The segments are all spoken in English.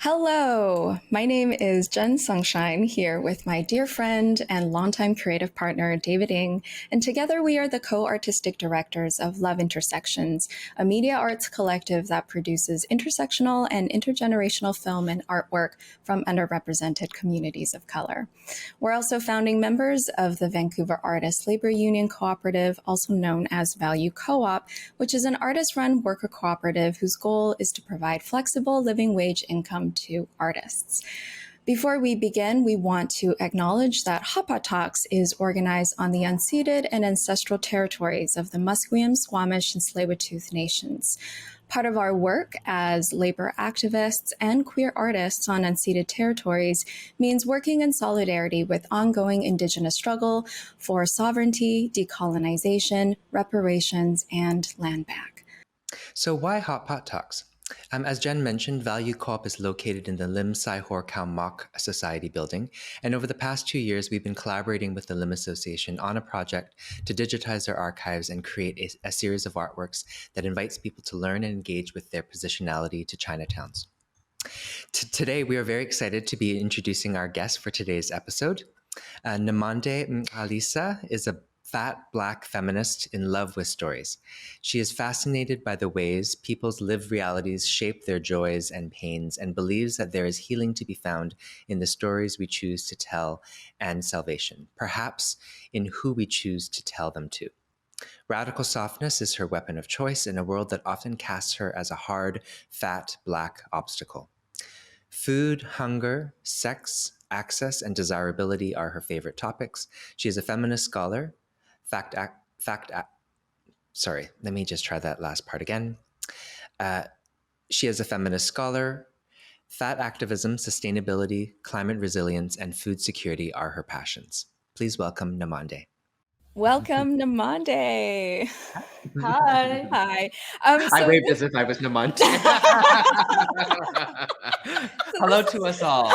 Hello, my name is Jen Sunshine, here with my dear friend and longtime creative partner, David Ng, and together we are the co-artistic directors of Love Intersections, a media arts collective that produces intersectional and intergenerational film and artwork from underrepresented communities of color. We're also founding members of the Vancouver Artists Labor Union Cooperative, also known as Value Co-op, which is an artist-run worker cooperative whose goal is to provide flexible living wage income to artists. Before we begin, we want to acknowledge that Hot Pot Talks is organized on the unceded and ancestral territories of the Musqueam, Squamish, and Tsleil-Waututh nations. Part of our work as labor activists and queer artists on unceded territories means working in solidarity with ongoing Indigenous struggle for sovereignty, decolonization, reparations, and land back. So why Hot Pot Talks? As Jen mentioned, Value Co-op is located in the Lim Sai Hor Khao Mok Society building, and over the past 2 years, we've been collaborating with the Lim Association on a project to digitize their archives and create a series of artworks that invites people to learn and engage with their positionality to Chinatowns. Today, we are very excited to be introducing our guest for today's episode. Nomonde Mxhalisa is a fat Black feminist in love with stories. She is fascinated by the ways people's lived realities shape their joys and pains, and believes that there is healing to be found in the stories we choose to tell and salvation, perhaps in who we choose to tell them to. Radical softness is her weapon of choice in a world that often casts her as a hard, fat Black obstacle. Food, hunger, sex, access, and desirability are her favorite topics. She is a feminist scholar. Sorry, let me just try that last part again. She is a feminist scholar. Fat activism, sustainability, climate resilience, and food security are her passions. Please welcome Nomonde. Welcome, Nomonde. Hi. Hi. I waved as if I was Nomonde. Hello to us all.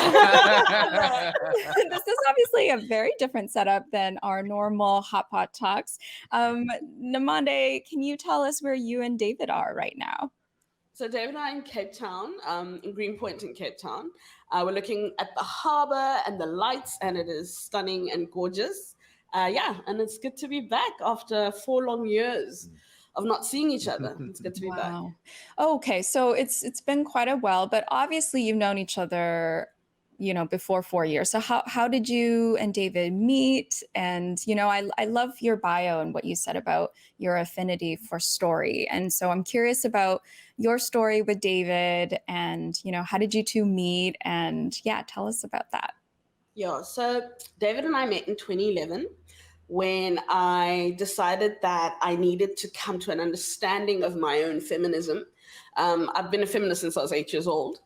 This is obviously a very different setup than our normal Hot Pot Talks. Nomonde, can you tell us where you and David are right now? So David and I are in Cape Town, in Greenpoint in Cape Town. We're looking at the harbor and the lights, and it is stunning and gorgeous. And it's good to be back after 4 long years of not seeing each other. It's good to be back. Okay, so it's been quite a while, but obviously you've known each other, before 4 years. So how did you and David meet? And, I love your bio and what you said about your affinity for story. And so I'm curious about your story with David and, how did you two meet? And tell us about that. Yeah, so David and I met in 2011 when I decided that I needed to come to an understanding of my own feminism. I've been a feminist since I was 8 years old,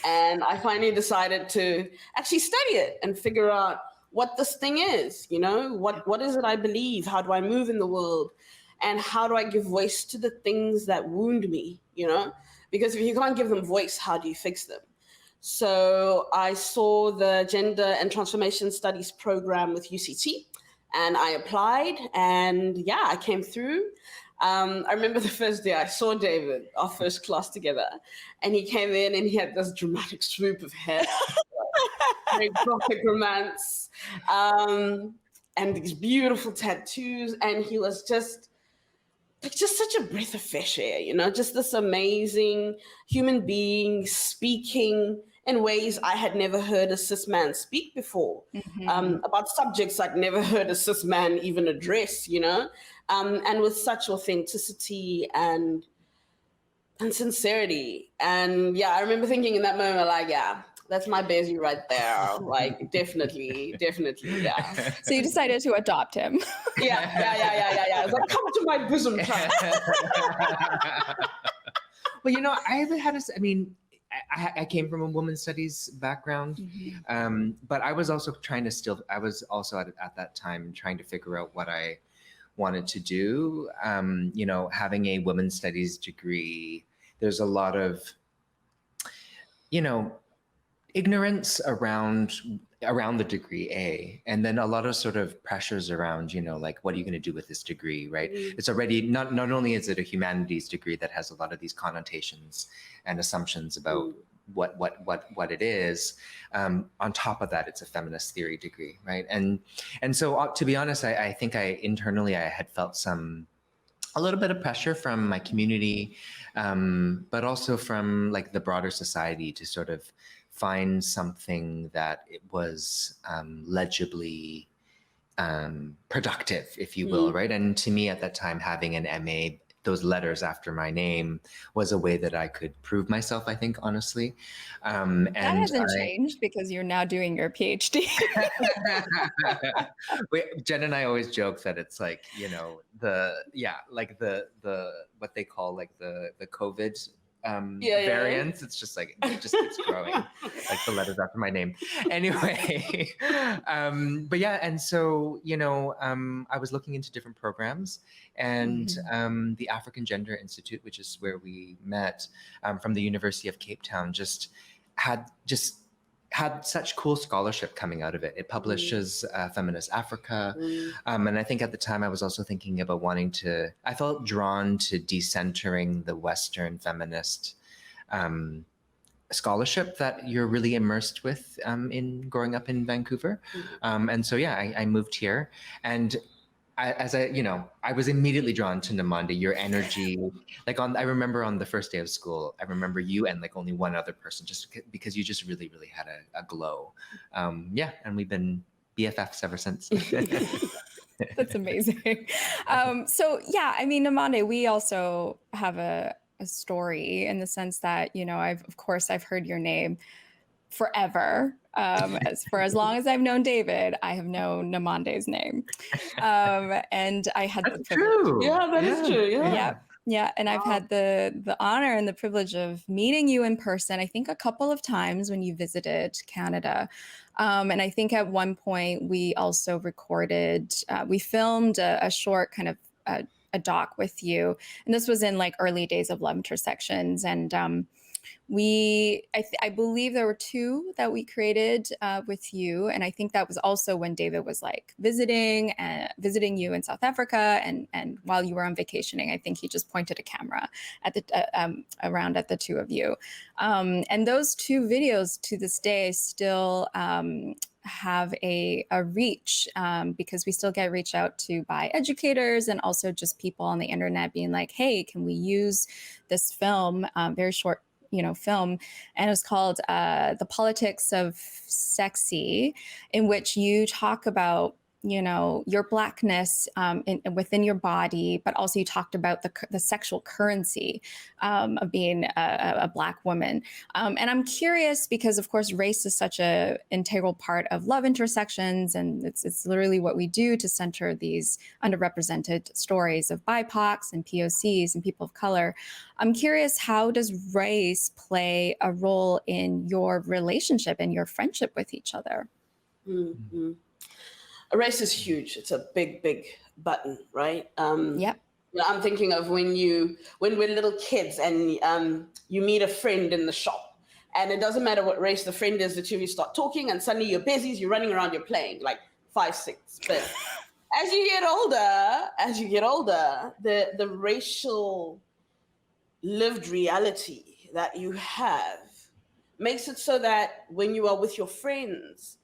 and I finally decided to actually study it and figure out what this thing is, what is it I believe? How do I move in the world? And how do I give voice to the things that wound me, Because if you can't give them voice, how do you fix them? So I saw the Gender and Transformation Studies program with UCT, and I applied, and I came through. I remember the first day I saw David, our first class together, and he came in and he had this dramatic swoop of hair, very gothic romance, and these beautiful tattoos, and he was just such a breath of fresh air, just this amazing human being speaking in ways I had never heard a cis man speak before, about subjects I'd never heard a cis man even address, and with such authenticity and sincerity. And I remember thinking in that moment, that's my baby right there. Like, definitely. So you decided to adopt him. Yeah. It's like, come to my bosom child. Well, you know, I had a, I mean, I came from a women's studies background, but I was also trying to I was also at that time trying to figure out what I wanted to do. You know, having a women's studies degree, there's a lot of, you know, ignorance around the degree A, and then a lot of sort of pressures around, you know, like, what are you going to do with this degree, right? It's already not only is it a humanities degree that has a lot of these connotations and assumptions about what it is. On top of that, it's a feminist theory degree, right? And so to be honest, I think internally I had felt a little bit of pressure from my community, but also from like the broader society to sort of find something that it was legibly productive, if you will, right? And to me at that time, having an MA, those letters after my name, was a way that I could prove myself, I think, honestly. That hasn't changed because you're now doing your PhD. Jen and I always joke that it's like, you know, the what they call like the COVID variants. It's just like, it just keeps growing, like the letters after my name. Anyway, but yeah, and so, you know, I was looking into different programs, and the African Gender Institute, which is where we met, from the University of Cape Town, had such cool scholarship coming out of it. It publishes Feminist Africa. And I think at the time I was also thinking about I felt drawn to decentering the Western feminist scholarship that you're really immersed with in growing up in Vancouver. And so, yeah, I moved here, and I was immediately drawn to Nomonde, your energy. Like I remember on the first day of school, I remember you and like only one other person, just because you just really, really had a glow. Yeah, and we've been BFFs ever since. That's amazing. So yeah, I mean, Nomonde, we also have a story in the sense that, you know, I've heard your name forever. As long as I've known David, I have known Nomonde's name. And I had That's true. Yeah, that is true. Yeah. Yeah. And I've had the honor and the privilege of meeting you in person, I think a couple of times when you visited Canada. And I think at one point we also we filmed a short kind of a doc with you. And this was in like early days of Love Intersections. And I believe there were two that we created with you, and I think that was also when David was like visiting you in South Africa, and while you were on vacationing, I think he just pointed a camera at around at the two of you, and those two videos to this day still have a reach, because we still get reached out to by educators and also just people on the internet being like, hey, can we use this film, very short film, and it was called The Politics of Sexy, in which you talk about, you know, your Blackness within your body, but also you talked about the sexual currency of being a Black woman. And I'm curious because, of course, race is such an integral part of Love Intersections, and it's literally what we do to center these underrepresented stories of BIPOCs and POCs and people of color. I'm curious, how does race play a role in your relationship and your friendship with each other? Mm-hmm. Race is huge. It's a big, big button, right? Yep. I'm thinking of when we're little kids and you meet a friend in the shop, and it doesn't matter what race the friend is, the two of you start talking, and suddenly you're busy, you're running around, you're playing like 5, 6. But as you get older, the racial lived reality that you have makes it so that when you are with your friends,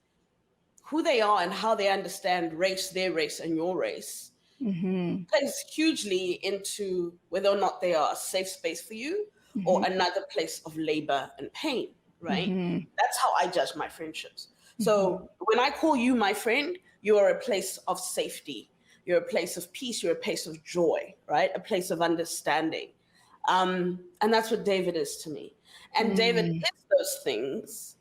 who they are and how they understand race, their race and your race, plays hugely into whether or not they are a safe space for you or another place of labor and pain, right? That's how I judge my friendships. So when I call you my friend, you are a place of safety. You're a place of peace. You're a place of joy, right? A place of understanding. And that's what David is to me. And David is those things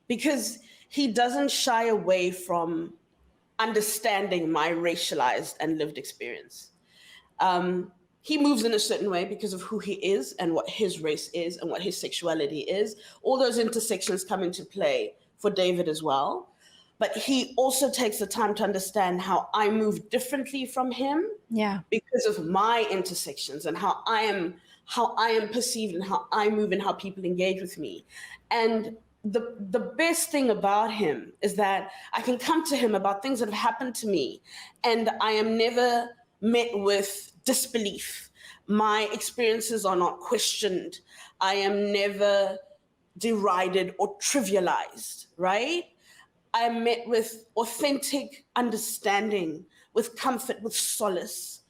because he doesn't shy away from understanding my racialized and lived experience. he moves in a certain way because of who he is and what his race is and what his sexuality is. All those intersections come into play for David as well. But he also takes the time to understand how I move differently from him because of my intersections and how I am perceived and how I move and how people engage with me. And the best thing about him is that I can come to him about things that have happened to me, and I am never met with disbelief. My experiences are not questioned. I am never derided or trivialized, right? I am met with authentic understanding, with comfort, with solace.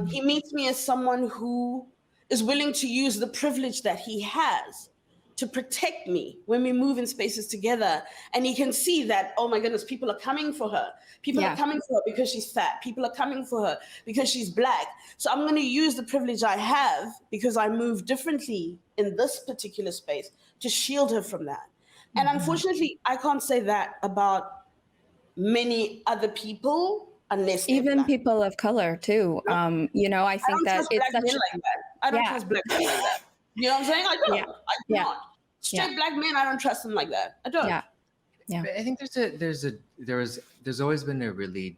He meets me as someone who is willing to use the privilege that he has to protect me when we move in spaces together. And he can see that, oh my goodness, people are coming for her. People are coming for her because she's fat. People are coming for her because she's Black. So I'm going to use the privilege I have because I move differently in this particular space to shield her from that. And unfortunately, I can't say that about many other people unless even Black. people of color too. You know, I think that it's Black men like that. I don't trust Black men like that. You know what I'm saying? I don't. I do not. Straight Black men, I don't trust them like that. I don't. Yeah. I think there's always been a really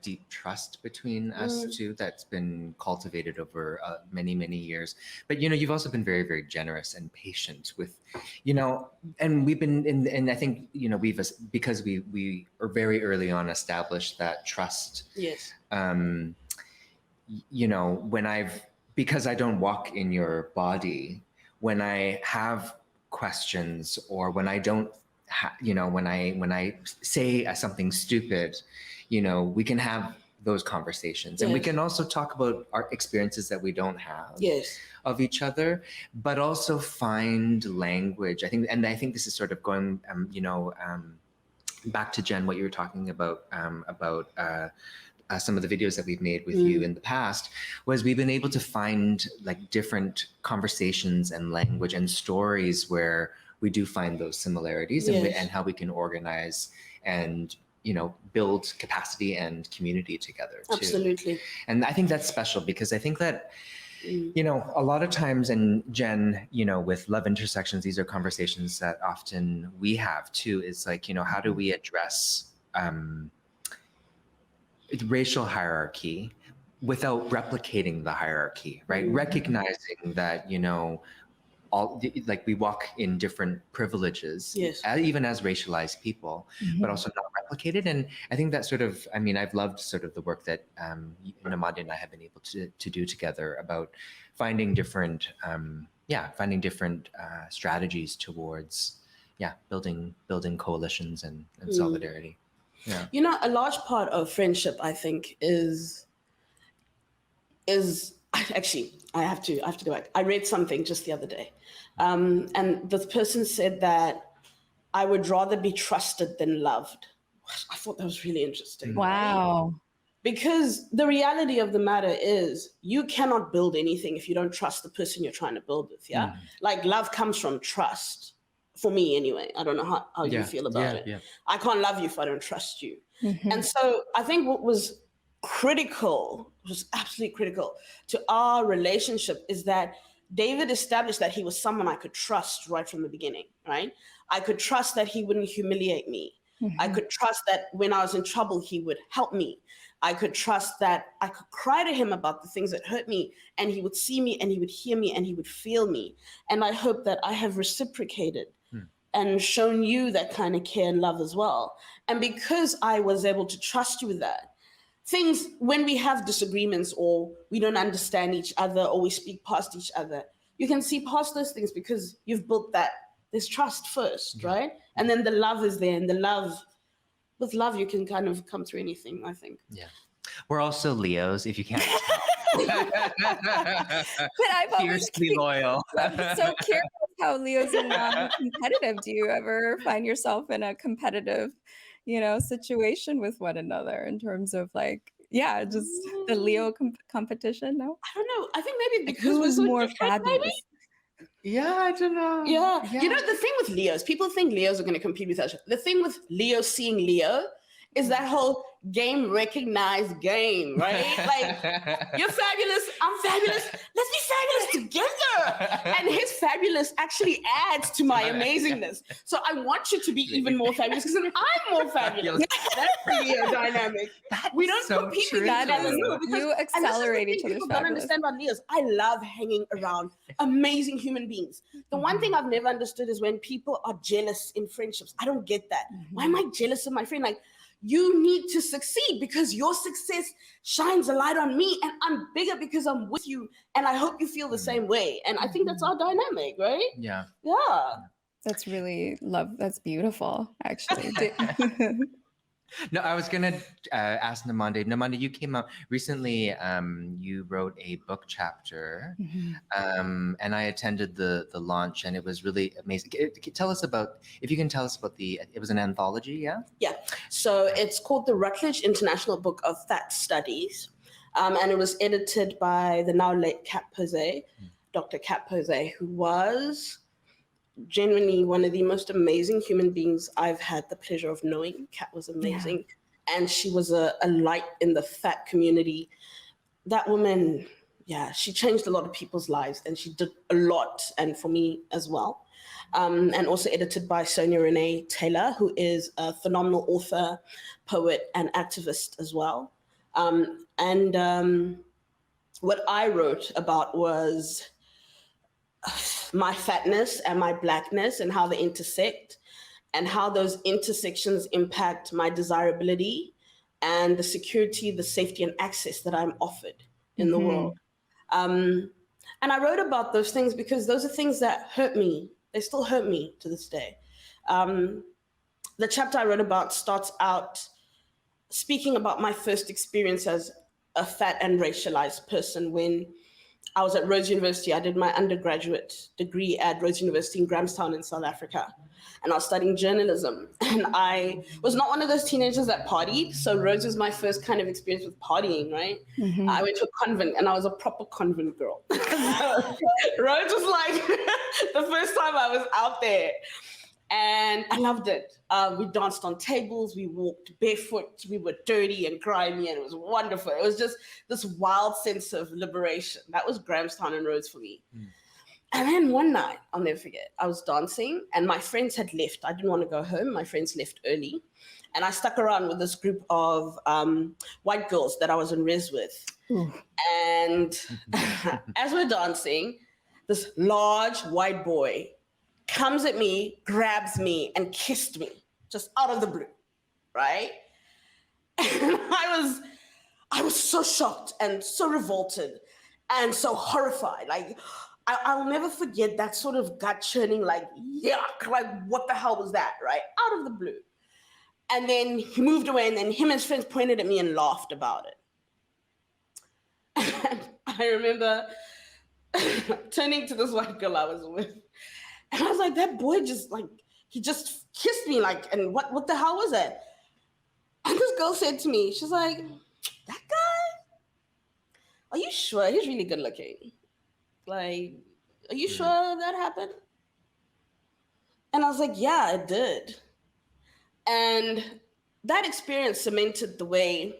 deep trust between us two that's been cultivated over many years. But you've also been very, very generous and patient with, and we've been and I think we've, because we are very early on established that trust. Yes. Because I don't walk in your body, when I have questions or when I don't, when I say something stupid, we can have those conversations, and we can also talk about our experiences that we don't have of each other, but also find language. I think this is sort of going, back to Jen, what you were talking about some of the videos that we've made with you in the past, was we've been able to find like different conversations and language and stories where we do find those similarities and how we can organize and build capacity and community together too. Absolutely. And I think that's special because I think that a lot of times, and Jen, with Love Intersections, these are conversations that often we have too, is like, how do we address racial hierarchy without replicating the hierarchy, right? Recognizing that, we walk in different privileges, even as racialized people, but also not replicated. And I think that sort of, I've loved sort of the work that Nomonde and I have been able to do together about finding different, strategies towards, building coalitions and solidarity. Yeah. A large part of friendship, I think, is actually, I have to go back. I read something just the other day, and the person said that I would rather be trusted than loved. I thought that was really interesting. Wow. Because the reality of the matter is you cannot build anything if you don't trust the person you're trying to build with. Yeah. Like love comes from trust. For me anyway. I don't know how you feel about it. Yeah. I can't love you if I don't trust you. And so I think what was absolutely critical to our relationship is that David established that he was someone I could trust right from the beginning, right? I could trust that he wouldn't humiliate me. I could trust that when I was in trouble, he would help me. I could trust that I could cry to him about the things that hurt me, and he would see me and he would hear me and he would feel me. And I hope that I have reciprocated and shown you that kind of care and love as well. And because I was able to trust you with that, things, when we have disagreements or we don't understand each other or we speak past each other, you can see past those things because you've built that, there's trust first, right? And then the love is there, and with love, you can kind of come through anything, I think. Yeah. We're also Leos, if you can't tell. But I've always fiercely loyal. I'm so curious how Leos are competitive. Do you ever find yourself in a competitive, situation with one another in terms of just the Leo competition? No, I don't know. I think maybe because who we're is so more different, fabulous? maybe? Yeah, I don't know. Yeah. The thing with Leos, people think Leos are going to compete with each other. The thing with Leo seeing Leo is that whole game recognized game, right? Like, you're fabulous, I'm fabulous, let's be fabulous together. And his fabulous actually adds to my amazingness. So I want you to be even more fabulous because then I'm more fabulous. That's the dynamic. We don't compete with each other. You accelerate each other's people don't understand about Leos. I love hanging around amazing human beings. The one thing I've never understood is when people are jealous in friendships. I don't get that. Why am I jealous of my friend? Like, you need to succeed because your success shines a light on me and I'm bigger because I'm with you and I hope you feel the same way. And I think that's our dynamic, right? Yeah. Yeah. That's really that's beautiful, actually. No, I was gonna ask Nomonde. Nomonde, you came out recently. You wrote a book chapter, and I attended the launch, and it was really amazing. Tell us about, if you can tell us about it was an anthology, yeah? Yeah. So it's called the Routledge International Book of Fat Studies, and it was edited by the now late Kat Posey, Dr. Kat Posey, who was genuinely one of the most amazing human beings I've had the pleasure of knowing. Kat was amazing. Yeah. And she was a light in the fat community. That woman, she changed a lot of people's lives and she did a lot, and for me as well. And also edited by Sonia Renee Taylor, who is a phenomenal author, poet, and activist as well. What I wrote about was my fatness and my blackness and how they intersect and how those intersections impact my desirability and the security, the safety and access that I'm offered in the world. And I wrote about those things because those are things that hurt me. They still hurt me to this day. The chapter I wrote about starts out speaking about my first experience as a fat and racialized person when I was at Rhodes University. I did my undergraduate degree at Rhodes University in Grahamstown in South Africa. And I was studying journalism. And I was not one of those teenagers that partied. So Rhodes was my first kind of experience with partying, right? I went to a convent and I was a proper convent girl. So Rhodes was like the first time I was out there. And I loved it. We danced on tables, we walked barefoot, we were dirty and grimy, and it was wonderful. It was just this wild sense of liberation. That was Grahamstown and Rhodes for me. And then one night, I'll never forget, I was dancing and my friends had left. I didn't want to go home. My friends left early. And I stuck around with this group of white girls that I was in res with. And as we're dancing, this large white boy comes at me, grabs me, and kissed me, just out of the blue, right? And I was so shocked and so revolted and so horrified. Like, I'll never forget that sort of gut-churning, like, yuck, like, what the hell was that, right? Out of the blue. And then he moved away, and then him and his friends pointed at me and laughed about it. And I remember turning to this white girl I was with, and I was like, that boy just, like, he just kissed me, like, and what the hell was that? And this girl said to me, she's like, that guy? Are you sure? He's really good looking. Like, are you sure that happened? And I was like, yeah, it did. And that experience cemented the way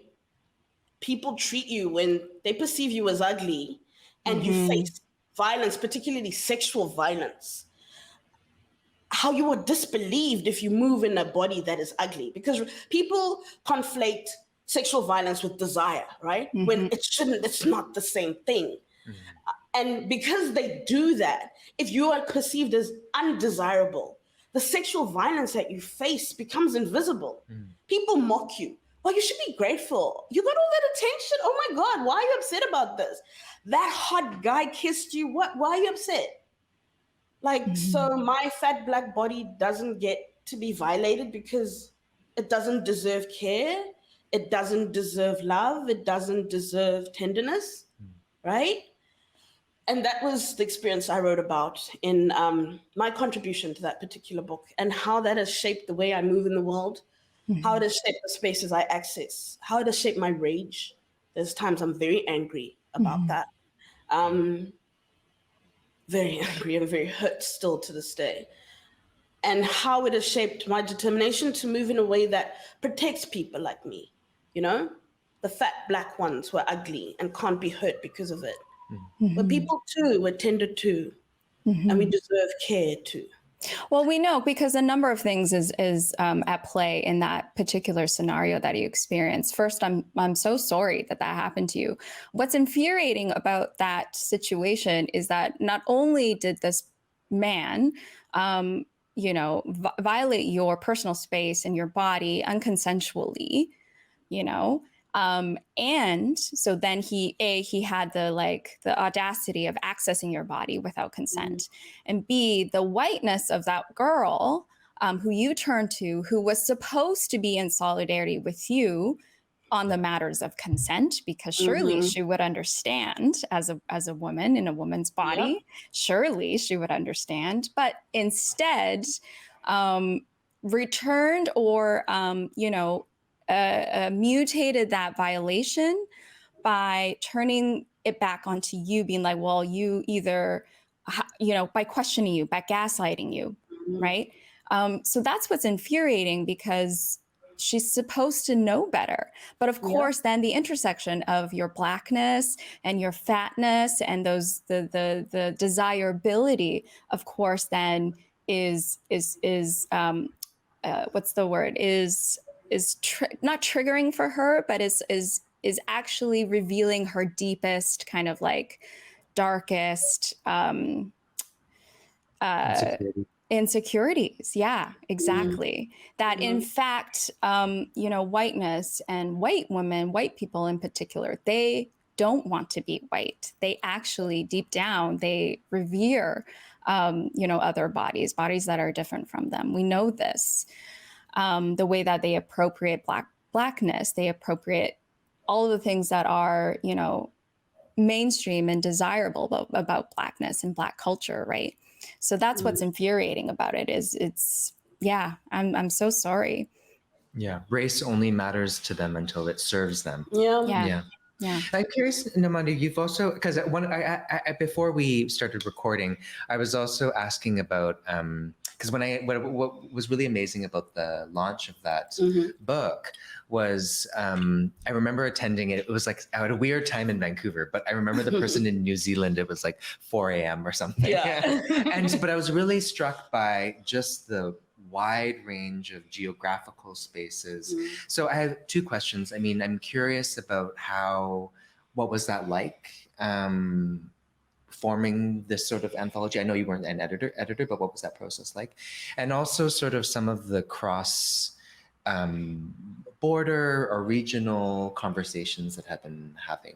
people treat you when they perceive you as ugly and you face violence, particularly sexual violence. How you are disbelieved if you move in a body that is ugly, because people conflate sexual violence with desire, right? When it shouldn't, it's not the same thing. And because they do that, if you are perceived as undesirable, the sexual violence that you face becomes invisible. People mock you. Well, you should be grateful. You got all that attention. Oh my God, why are you upset about this? That hot guy kissed you. What? Why are you upset? Like, so my fat black body doesn't get to be violated because it doesn't deserve care. It doesn't deserve love. It doesn't deserve tenderness, right? And that was the experience I wrote about in my contribution to that particular book, and how that has shaped the way I move in the world, how it has shaped the spaces I access, how it has shaped my rage. There's times I'm very angry about that. Very angry and very hurt still to this day. And how it has shaped my determination to move in a way that protects people like me, you know, the fat black ones were ugly and can't be hurt because of it. Mm-hmm. But people too were tended to, and we deserve care too. Well, we know because a number of things is at play in that particular scenario that you experienced. First, I'm so sorry that happened to you. What's infuriating about that situation is that not only did this man, violate your personal space and your body unconsensually, and so then he had the audacity of accessing your body without consent, and B, the whiteness of that girl who you turned to, who was supposed to be in solidarity with you on the matters of consent, because surely she would understand as a woman in a woman's body, surely she would understand, but instead returned or mutated that violation by turning it back onto you, being like, well, you either, by questioning you, by gaslighting you, right? So that's what's infuriating, because she's supposed to know better. But of course, then the intersection of your blackness and your fatness and the desirability, of course, then is what's the word, is not triggering for her, but is actually revealing her deepest kind of like darkest insecurities. Yeah, exactly. That in fact, whiteness and white women, white people in particular, they don't want to be white. They actually, deep down, they revere, other bodies that are different from them. We know this. The way that they appropriate blackness, they appropriate all of the things that are, mainstream and desirable about blackness and black culture, right? So that's what's infuriating about it. I'm so sorry. Yeah, race only matters to them until it serves them. Yeah. I'm curious, Nomonde, you've also, because before we started recording, I was also asking about, because what was really amazing about the launch of that book was, I remember attending it. It was like at a weird time in Vancouver, but I remember the person in New Zealand, it was like 4 a.m. or something. Yeah. But I was really struck by just the wide range of geographical spaces. So I have two questions. I mean, I'm curious about what was that like, forming this sort of anthology? I know you weren't an editor, but what was that process like? And also sort of some of the cross border or regional conversations that have been having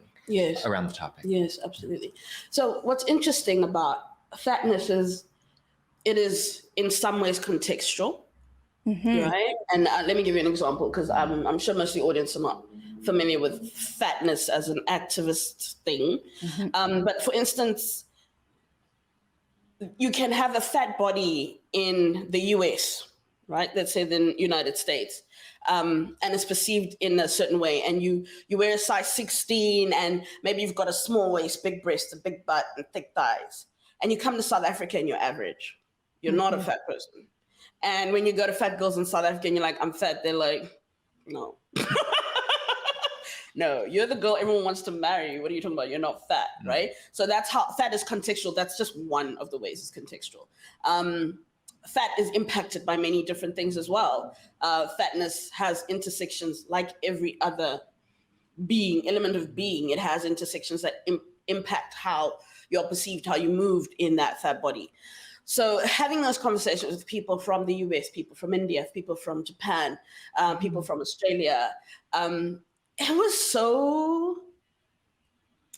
around the topic. Yes, absolutely. So what's interesting about fatness is it is in some ways contextual, right? And let me give you an example, because I'm sure most of the audience are not familiar with fatness as an activist thing. But for instance, you can have a fat body in the US, right? Let's say the United States, and it's perceived in a certain way. And you wear a size 16, and maybe you've got a small waist, big breast, a big butt, and thick thighs. And you come to South Africa and you're average. You're not a fat person. And when you go to fat girls in South Africa and you're like, I'm fat, they're like, no. No, you're the girl everyone wants to marry. What are you talking about? You're not fat, right? So that's how fat is contextual. That's just one of the ways it's contextual. Fat is impacted by many different things as well. Fatness has intersections like every other element of being. It has intersections that impact how you're perceived, how you moved in that fat body. So having those conversations with people from the US, people from India, people from Japan, people from Australia, it was so,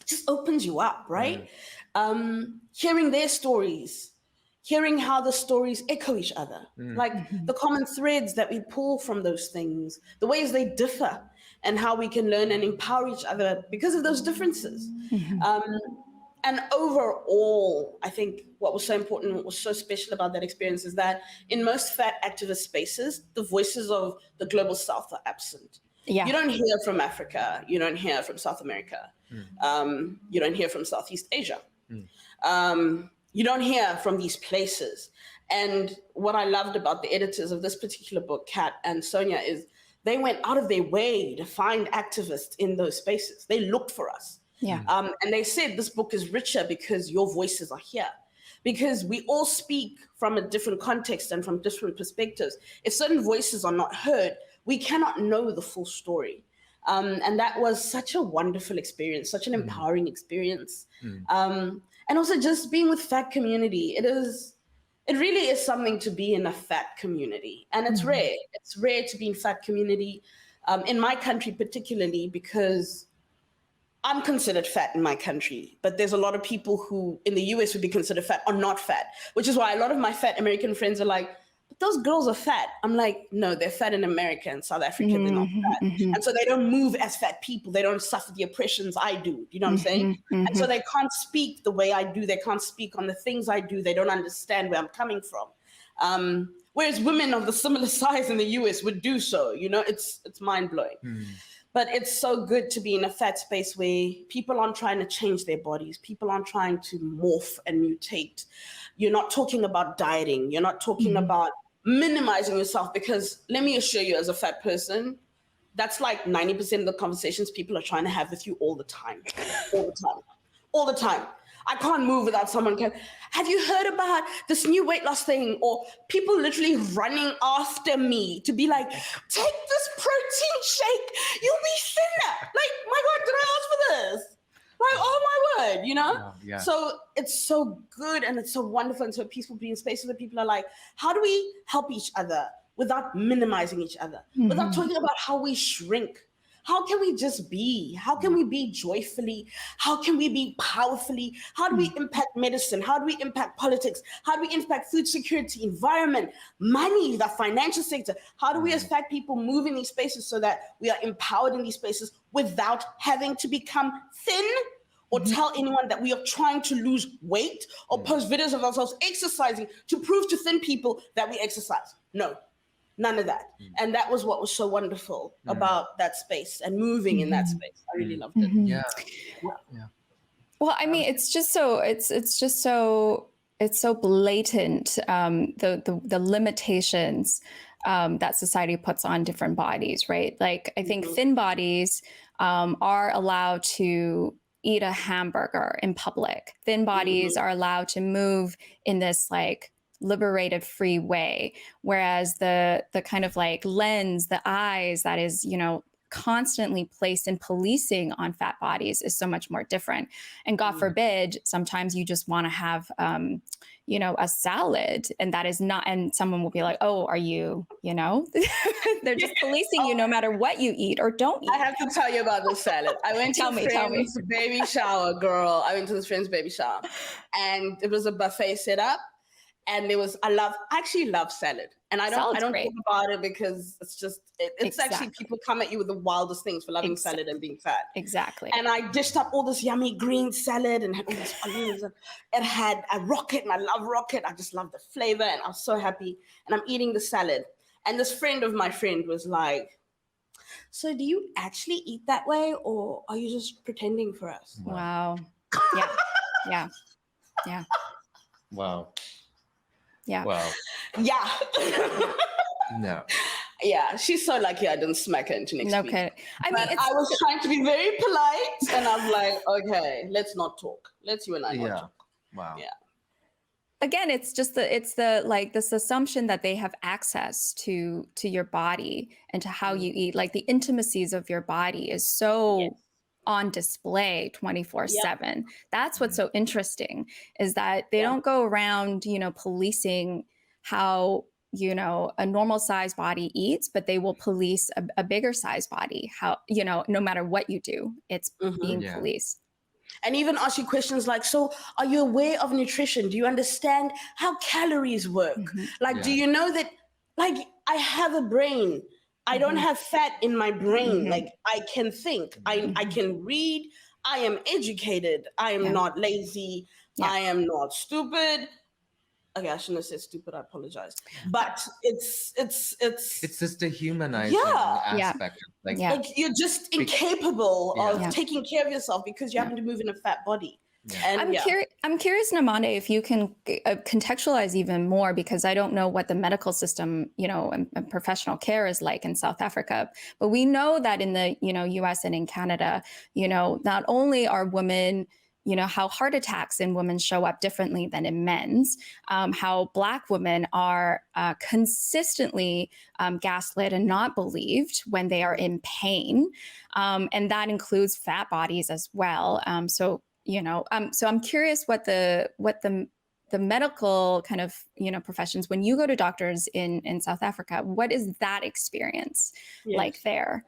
it just opens you up, right? Hearing their stories, hearing how the stories echo each other, like the common threads that we pull from those things, the ways they differ, and how we can learn and empower each other because of those differences. And overall, I think what was so important, what was so special about that experience is that in most fat activist spaces, the voices of the global South are absent. Yeah. You don't hear from Africa. You don't hear from South America. You don't hear from Southeast Asia. You don't hear from these places. And what I loved about the editors of this particular book, Kat and Sonia, is they went out of their way to find activists in those spaces. They looked for us. Yeah. And they said this book is richer because your voices are here. Because we all speak from a different context and from different perspectives. If certain voices are not heard, we cannot know the full story. And that was such a wonderful experience, such an empowering experience. And also just being with FAT community, it really is something to be in a FAT community. And it's rare. It's rare to be in FAT community, in my country particularly, because I'm considered fat in my country, but there's a lot of people who in the US would be considered fat are not fat, which is why a lot of my fat American friends are like, but those girls are fat. I'm like, no, they're fat in America and South Africa, they're not fat. And so they don't move as fat people. They don't suffer the oppressions I do. You know what I'm saying? And so they can't speak the way I do. They can't speak on the things I do. They don't understand where I'm coming from. Whereas women of the similar size in the US would do so. You know, it's mind-blowing. But it's so good to be in a fat space where people aren't trying to change their bodies. People aren't trying to morph and mutate. You're not talking about dieting. You're not talking about minimizing yourself, because let me assure you, as a fat person, that's like 90% of the conversations people are trying to have with you all the time. All the time. All the time. I can't move without someone going, have you heard about this new weight loss thing? Or people literally running after me to be like, take this protein shake, you'll be thinner. Like, my God, did I ask for this? Like, oh my word, you know? Yeah. So it's so good and it's so wonderful and so peaceful being in spaces where people are like, how do we help each other without minimizing each other? Without talking about how we shrink? How can we just be? How can we be joyfully? How can we be powerfully? How do we impact medicine? How do we impact politics? How do we impact food security, environment, money, the financial sector? How do we as fat people move in these spaces so that we are empowered in these spaces without having to become thin or tell anyone that we are trying to lose weight or post videos of ourselves exercising to prove to thin people that we exercise? No. None of that. And that was what was so wonderful about that space and moving in that space. I really loved it. Yeah. Well, I mean, it's just so blatant, the limitations that society puts on different bodies, right? Like, I think thin bodies are allowed to eat a hamburger in public. Thin bodies are allowed to move in this like liberated free way, whereas the kind of like lens, the eyes that is, you know, constantly placed in policing on fat bodies is so much more different. And God forbid, sometimes you just want to have you know, a salad, and that is not, and someone will be like, oh, are you, you know, they're just policing you no matter what you eat or don't eat. I have to tell you about this salad. I went to a friend's baby shower, girl. I went to this friend's baby shower, and it was a buffet set up. And there was, I actually love salad. And I don't talk about it because it's just, it's actually, people come at you with the wildest things for loving salad and being fat. Exactly. And I dished up all this yummy green salad and had all these onions. And it had a rocket, and I love rocket. I just love the flavor, and I was so happy. And I'm eating the salad. And this friend of my friend was like, so do you actually eat that way, or are you just pretending for us? Wow. Yeah. Wow. Yeah. Wow. Yeah. No. Yeah, she's so lucky I didn't smack her into next week. Okay. I mean, I was trying to be very polite, and I'm like, okay, let's not talk. Let's you and I not talk. Wow. Yeah. Again, it's the like this assumption that they have access to your body and to how you eat. Like the intimacies of your body is so on display 24/7. That's what's so interesting, is that they don't go around, you know, policing how, you know, a normal size body eats, but they will police a bigger size body. How, you know, no matter what you do, it's being policed. And even ask you questions like, so are you aware of nutrition? Do you understand how calories work? Like, do you know that, like, I have a brain. I don't have fat in my brain. Like, I can think, I can read, I am educated, I am not lazy, I am not stupid. Okay, I shouldn't have said stupid, I apologize. But it's just the humanizing aspect. Like you're just incapable of taking care of yourself because you happen to move in a fat body. And I'm curious, Nomonde, if you can contextualize even more, because I don't know what the medical system, and professional care is like in South Africa. But we know that in the, US and in Canada, not only are women, how heart attacks in women show up differently than in men's, how Black women are consistently gaslit and not believed when they are in pain. And that includes fat bodies as well. So I'm curious what the medical kind of, professions, when you go to doctors in South Africa, what is that experience like there?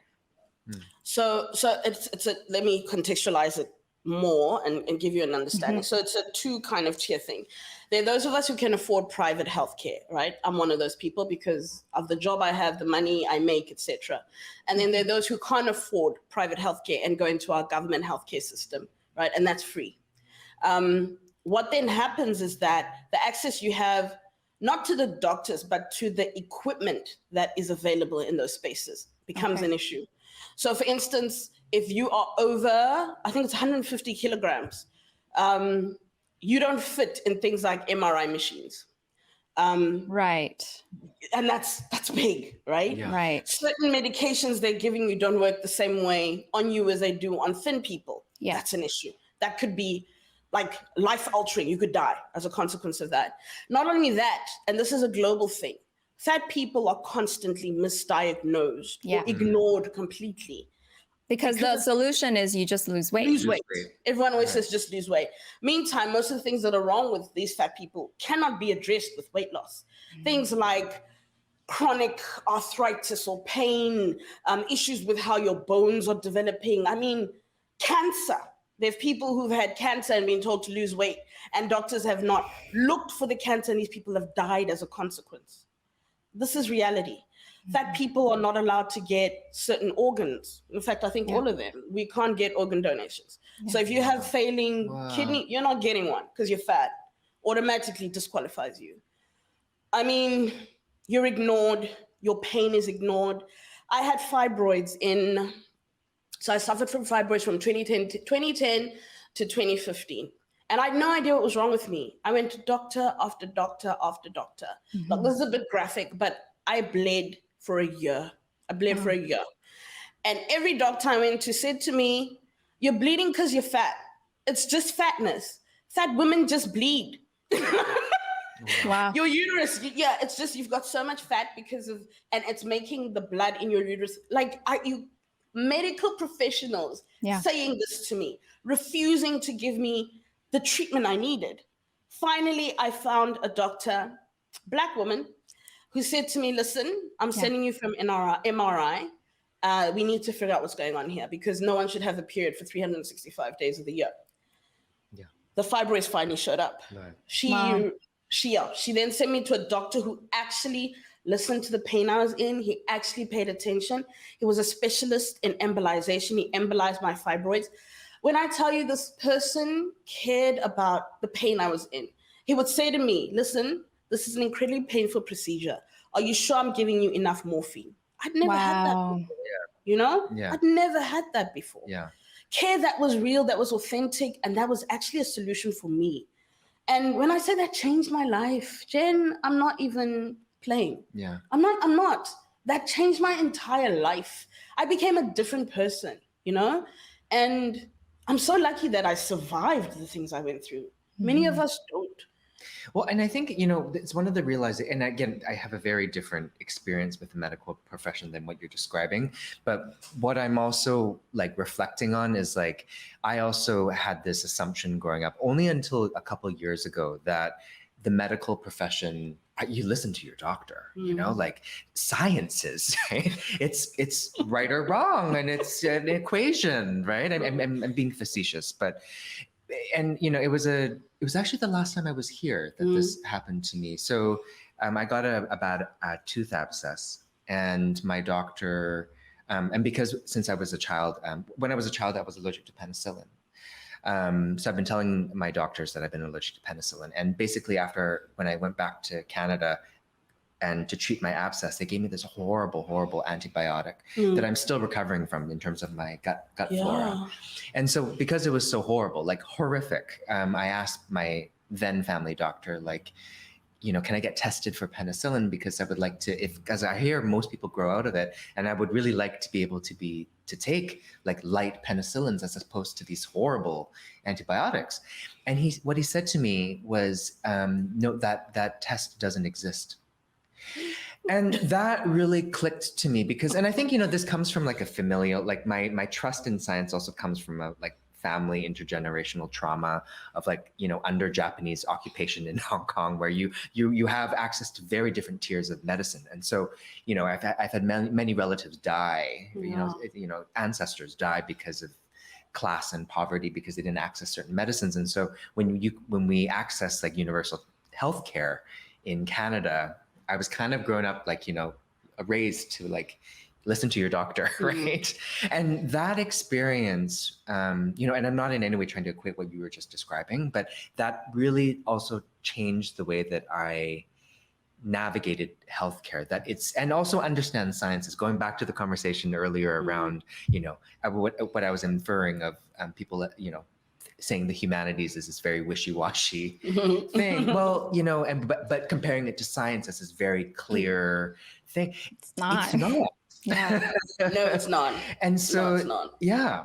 So let me contextualize it more and give you an understanding. So it's a two kind of tier thing. There are those of us who can afford private healthcare, right? I'm one of those people because of the job I have, the money I make, etc. And then there are those who can't afford private healthcare and go into our government healthcare system, right? And that's free. What then happens is that the access you have, not to the doctors, but to the equipment that is available in those spaces becomes an issue. So for instance, if you are over, I think it's 150 kilograms, you don't fit in things like MRI machines. Right. And that's big, right? Yeah. Right. Certain medications they're giving you don't work the same way on you as they do on thin people. Yeah. That's an issue. That could be like life altering. You could die as a consequence of that. Not only that, and this is a global thing, fat people are constantly misdiagnosed or ignored completely. Because the solution is you just lose weight. Lose weight. Everyone always says just lose weight. Meantime, most of the things that are wrong with these fat people cannot be addressed with weight loss. Things like chronic arthritis or pain, issues with how your bones are developing. I mean, cancer. There's people who've had cancer and been told to lose weight, and doctors have not looked for the cancer, and these people have died as a consequence. This is reality. Fat people are not allowed to get certain organs. In fact, I think all of them. We can't get organ donations. So if you have failing kidney, you're not getting one because you're fat. Automatically disqualifies you. I mean, you're ignored. Your pain is ignored. I had fibroids so I suffered from fibroids from 2010 to 2015. And I had no idea what was wrong with me. I went to doctor after doctor after doctor. Look, this is a bit graphic, but I bled for a year. And every doctor I went to said to me, you're bleeding because you're fat. It's just fatness. Fat women just bleed. Wow. Your uterus, it's just you've got so much fat and it's making the blood in your uterus. Like, medical professionals saying this to me, refusing to give me the treatment I needed. Finally, I found a doctor, Black woman, who said to me, listen, I'm sending you from MRI. We need to figure out what's going on here because no one should have a period for 365 days of the year. Yeah. The fibroids finally showed up. Right. She then sent me to a doctor who actually listened to the pain I was in. He actually paid attention. He was a specialist in embolization. He embolized my fibroids. When I tell you this person cared about the pain I was in, he would say to me, listen, this is an incredibly painful procedure. Are you sure I'm giving you enough morphine? I'd never had that before, I'd never had that before. Yeah. Care that was real, that was authentic, and that was actually a solution for me. And when I say that changed my life, Jen, I'm not even playing. Yeah. I'm not. That changed my entire life. I became a different person, And I'm so lucky that I survived the things I went through. Many of us don't. Well, and I think, it's one of the realizing, and again, I have a very different experience with the medical profession than what you're describing. But what I'm also reflecting on is I also had this assumption growing up only until a couple of years ago that the medical profession, you listen to your doctor, sciences, right? It's right or wrong, and it's an equation, right? I'm being facetious, but, and it was actually the last time I was here that this happened to me. So I got a tooth abscess, and my doctor, and because since I was a child, when I was a child, I was allergic to penicillin. So I've been telling my doctors that I've been allergic to penicillin. And basically when I went back to Canada, and to treat my abscess, they gave me this horrible antibiotic that I'm still recovering from in terms of my gut flora. And so because it was so horrible, like horrific, I asked my then family doctor, like, can I get tested for penicillin? Because I would like to, because I hear most people grow out of it, and I would really like to be able to take like light penicillins as opposed to these horrible antibiotics. And what he said to me was, no, that test doesn't exist. And that really clicked to me because, and I think, this comes from like a familial, like my trust in science also comes from a like family intergenerational trauma of like, under Japanese occupation in Hong Kong, where you have access to very different tiers of medicine. And so, I've had many relatives die, ancestors die because of class and poverty because they didn't access certain medicines. And so when we access like universal healthcare in Canada, I was kind of grown up like, raised to like listen to your doctor, right? And that experience, and I'm not in any way trying to equate what you were just describing, but that really also changed the way that I navigated healthcare, and also understand sciences. Going back to the conversation earlier around, what I was inferring of people, saying the humanities is this very wishy-washy thing. Well, but comparing it to science as this very clear thing. It's not. It's not. Yeah. No, it's not. And so, no, it's not. yeah.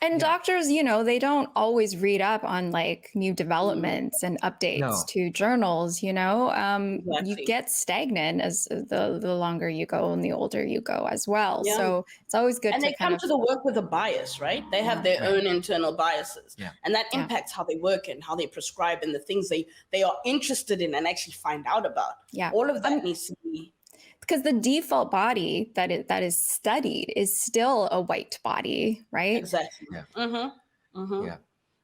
And doctors, they don't always read up on like new developments and updates to journals, Exactly. you get stagnant as the longer you go and the older you go as well. Yeah. So it's always good and to they come to the work with a bias, right? They have their own internal biases, and that impacts how they work and how they prescribe and the things they are interested in and actually find out about. Yeah. All of that needs to be. Because the default body that is studied is still a white body, right? Exactly. Yeah. Yeah.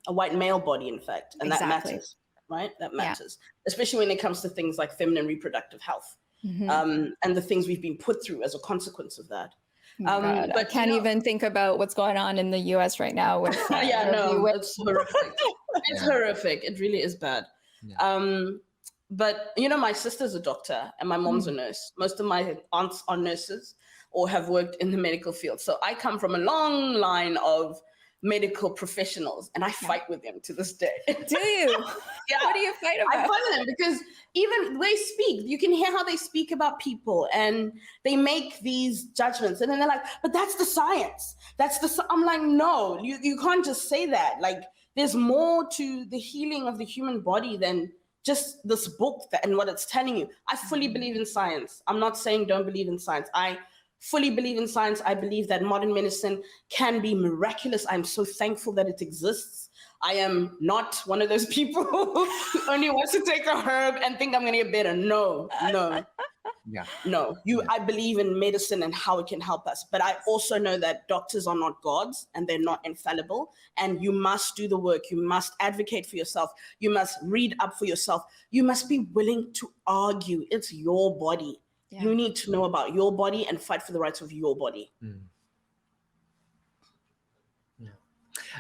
A white male body, in fact. And that matters, right? That matters. Especially when it comes to things like feminine reproductive health and the things we've been put through as a consequence of that. But I can't even think about what's going on in the US right now. With, it's horrific. It's horrific. It really is bad. Yeah. But, my sister's a doctor and my mom's a nurse. Most of my aunts are nurses or have worked in the medical field. So I come from a long line of medical professionals and I fight with them to this day. Do you? Yeah. What do you fight about? I fight with them because even they speak, you can hear how they speak about people and they make these judgments. And then they're like, but that's the science. I'm like, no, you can't just say that. Like there's more to the healing of the human body than just this book and what it's telling you. I fully believe in science. I'm not saying don't believe in science. I fully believe in science. I believe that modern medicine can be miraculous. I'm so thankful that it exists. I am not one of those people who only wants to take a herb and think I'm going to get better. No. Yeah. No, I believe in medicine and how it can help us. But I also know that doctors are not gods and they're not infallible. And you must do the work. You must advocate for yourself. You must read up for yourself. You must be willing to argue. It's your body. Yeah. You need to know about your body and fight for the rights of your body.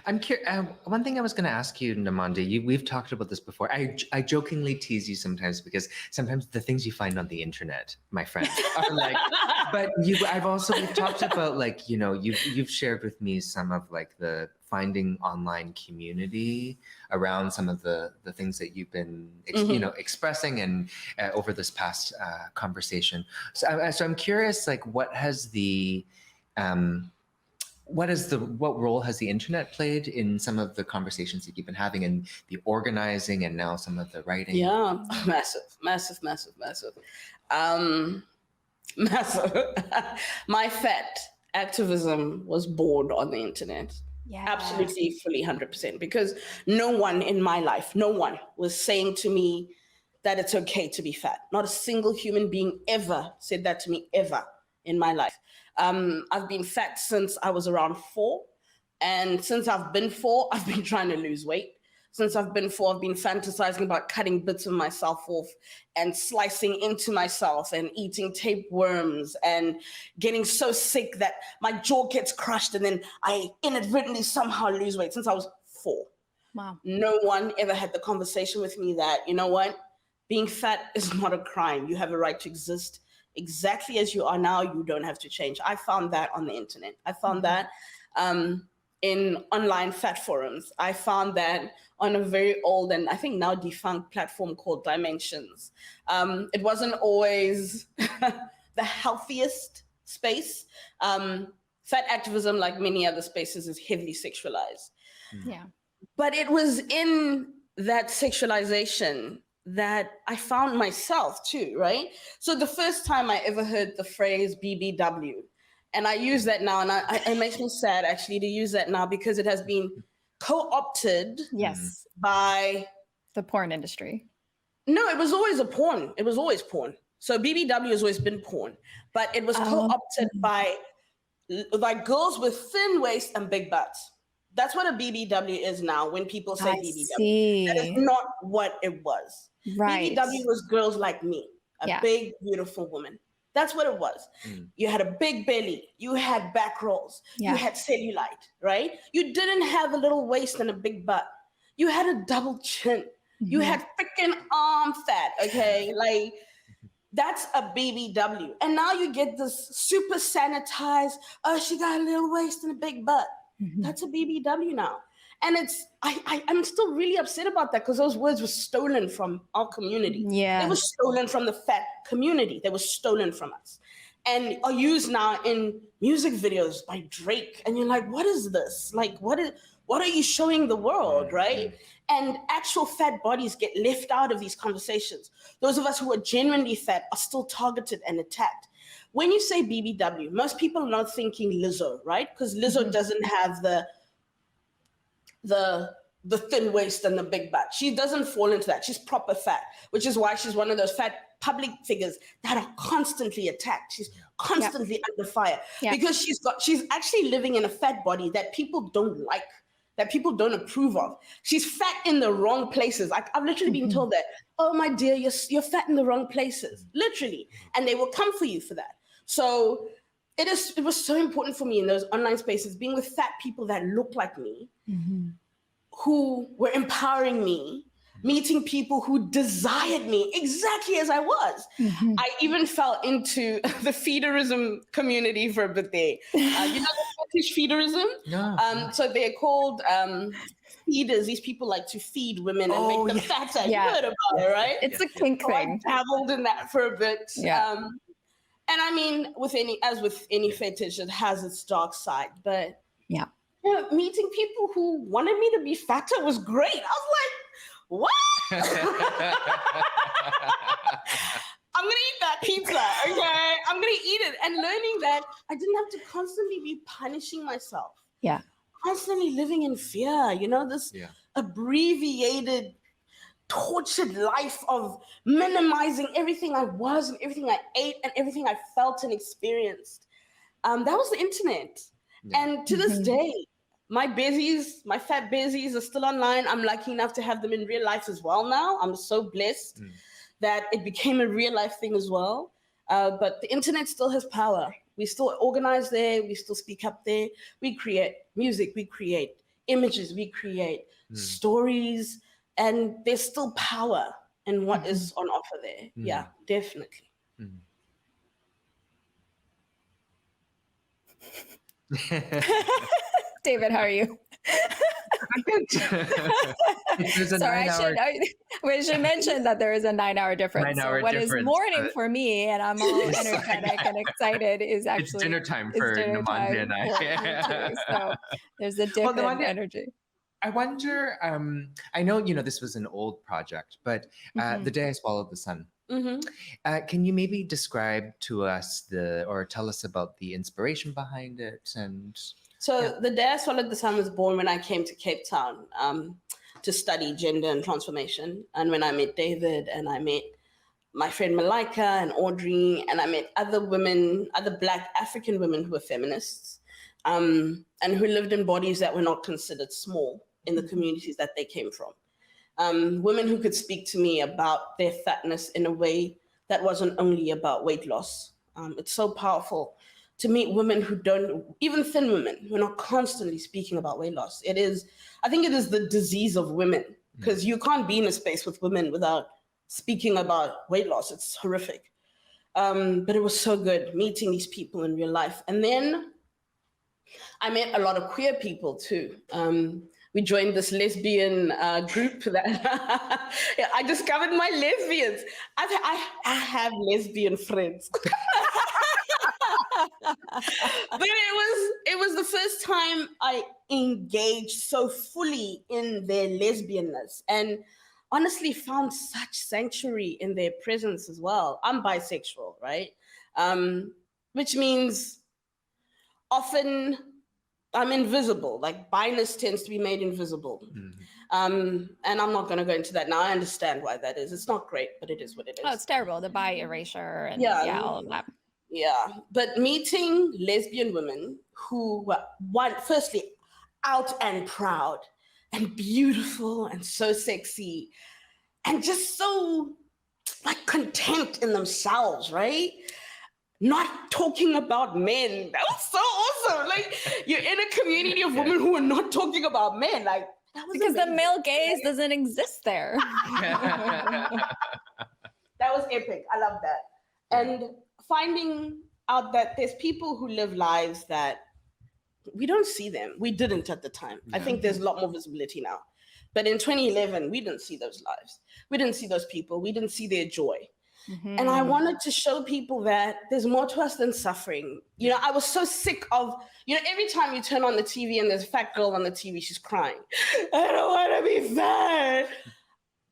I'm curious. One thing I was going to ask you, Nomonde, we've talked about this before. I jokingly tease you sometimes because sometimes the things you find on the internet, my friend, are like. But we've talked about like you've shared with me some of like the finding online community around some of the things that you've been expressing and over this past conversation. So I'm curious, like what role has the internet played in some of the conversations that you've been having and the organizing and now some of the writing? Yeah, massive. Massive. My fat activism was born on the internet. Yeah. Absolutely, fully 100%. Because no one in my life, was saying to me that it's okay to be fat. Not a single human being ever said that to me, ever in my life. I've been fat since I was around 4. And since I've been 4, I've been trying to lose weight. Since I've been 4, I've been fantasizing about cutting bits of myself off and slicing into myself and eating tapeworms and getting so sick that my jaw gets crushed and then I inadvertently somehow lose weight since I was 4. Wow. No one ever had the conversation with me that, you know what? being fat is not a crime. You have a right to exist exactly as you are now. You don't have to change. I found that on the internet. I found that in online fat forums. I found that on a very old and I think now defunct platform called Dimensions. It wasn't always the healthiest space. Fat activism, like many other spaces, is heavily sexualized. Yeah. But it was in that sexualization that I found myself too, right? So the first time I ever heard the phrase BBW, and I use that now, and it makes me sad actually to use that now because it has been co-opted by the porn industry. No, it was always a porn. It was always porn. So BBW has always been porn, but it was co-opted by like girls with thin waist and big butts. That's what a BBW is now when people say BBW. See. That is not what it was. Right. BBW was girls like me, a big, beautiful woman. That's what it was. You had a big belly. You had back rolls. You had cellulite, right? You didn't have a little waist and a big butt. You had a double chin. You had freaking arm fat, okay? Like, that's a BBW. And now you get this super sanitized, oh, she got a little waist and a big butt. That's a BBW now. And I'm still really upset about that because those words were stolen from our community. Yeah. They were stolen from the fat community. They were stolen from us and are used now in music videos by Drake. And you're like, what is this? Like, what are you showing the world, right? And actual fat bodies get left out of these conversations. Those of us who are genuinely fat are still targeted and attacked. When you say BBW, most people are not thinking Lizzo, right? Because Lizzo doesn't have the thin waist and the big butt. She doesn't fall into that. She's proper fat, which is why she's one of those fat public figures that are constantly attacked. She's constantly under fire because she's actually living in a fat body that people don't like, that people don't approve of. She's fat in the wrong places. I've literally been told that, oh my dear, you're fat in the wrong places, literally. And they will come for you for that. So it was so important for me in those online spaces, being with fat people that look like me, who were empowering me, meeting people who desired me exactly as I was. I even fell into the feederism community for a bit there. You know the British feederism? No. So they're called feeders. These people like to feed women and make them fatter. You heard about it, right? It's a kink thing. I dabbled in that for a bit. And I mean, as with any fetish, it has its dark side. But meeting people who wanted me to be fatter was great. I was like, what? I'm going to eat that pizza, okay? I'm going to eat it. And learning that I didn't have to constantly be punishing myself. Yeah. Constantly living in fear, this abbreviated, tortured life of minimizing everything I was and everything I ate and everything I felt and experienced. That was the internet. And to this day, my fat bezies are still online. I'm lucky enough to have them in real life as well now. I'm so blessed that it became a real life thing as well. But the internet still has power. We still organize there. We still speak up there. We create music. We create images. We create stories. And there's still power in what is on offer there. Yeah, definitely. David, how are you? We should mention that there is a 9-hour difference. So what is morning for me, and I'm all energetic and excited, is actually it's dinner time for Nomonde and I. So there's a different energy. I wonder, I know, this was an old project, but The Day I Swallowed the Sun. Can you maybe describe to us or tell us about the inspiration behind it? So The Day I Swallowed the Sun was born when I came to Cape Town to study gender and transformation. And when I met David and I met my friend Malika and Audrey, and I met other women, other Black African women who were feminists and who lived in bodies that were not considered small in the communities that they came from. Women who could speak to me about their fatness in a way that wasn't only about weight loss. It's so powerful to meet women who don't, even thin women, who are not constantly speaking about weight loss. I think it is the disease of women, because you can't be in a space with women without speaking about weight loss. It's horrific. But it was so good meeting these people in real life. And then I met a lot of queer people too. We joined this lesbian group that I discovered my lesbians. I have lesbian friends. But it was the first time I engaged so fully in their lesbianness, and honestly found such sanctuary in their presence as well. I'm bisexual, right? Which means often I'm invisible. Like biness tends to be made invisible. And I'm not going to go into that now. I understand why that is. It's not great, but it is what it is. Oh, it's terrible. The bi erasure and all of that. Yeah. But meeting lesbian women who were, firstly, out and proud and beautiful and so sexy and just so like content in themselves, right? Not talking about men. That was so awesome. Like you're in a community of women who are not talking about men. Like that was because amazing. The male gaze doesn't exist there. That was epic. I love that. And finding out that there's people who live lives that we don't see them. We didn't at the time. I think there's a lot more visibility now. But in 2011, we didn't see those lives. We didn't see those people. We didn't see their joy. And I wanted to show people that there's more to us than suffering. You know, I was so sick of, every time you turn on the TV and there's a fat girl on the TV, she's crying. I don't want to be fat.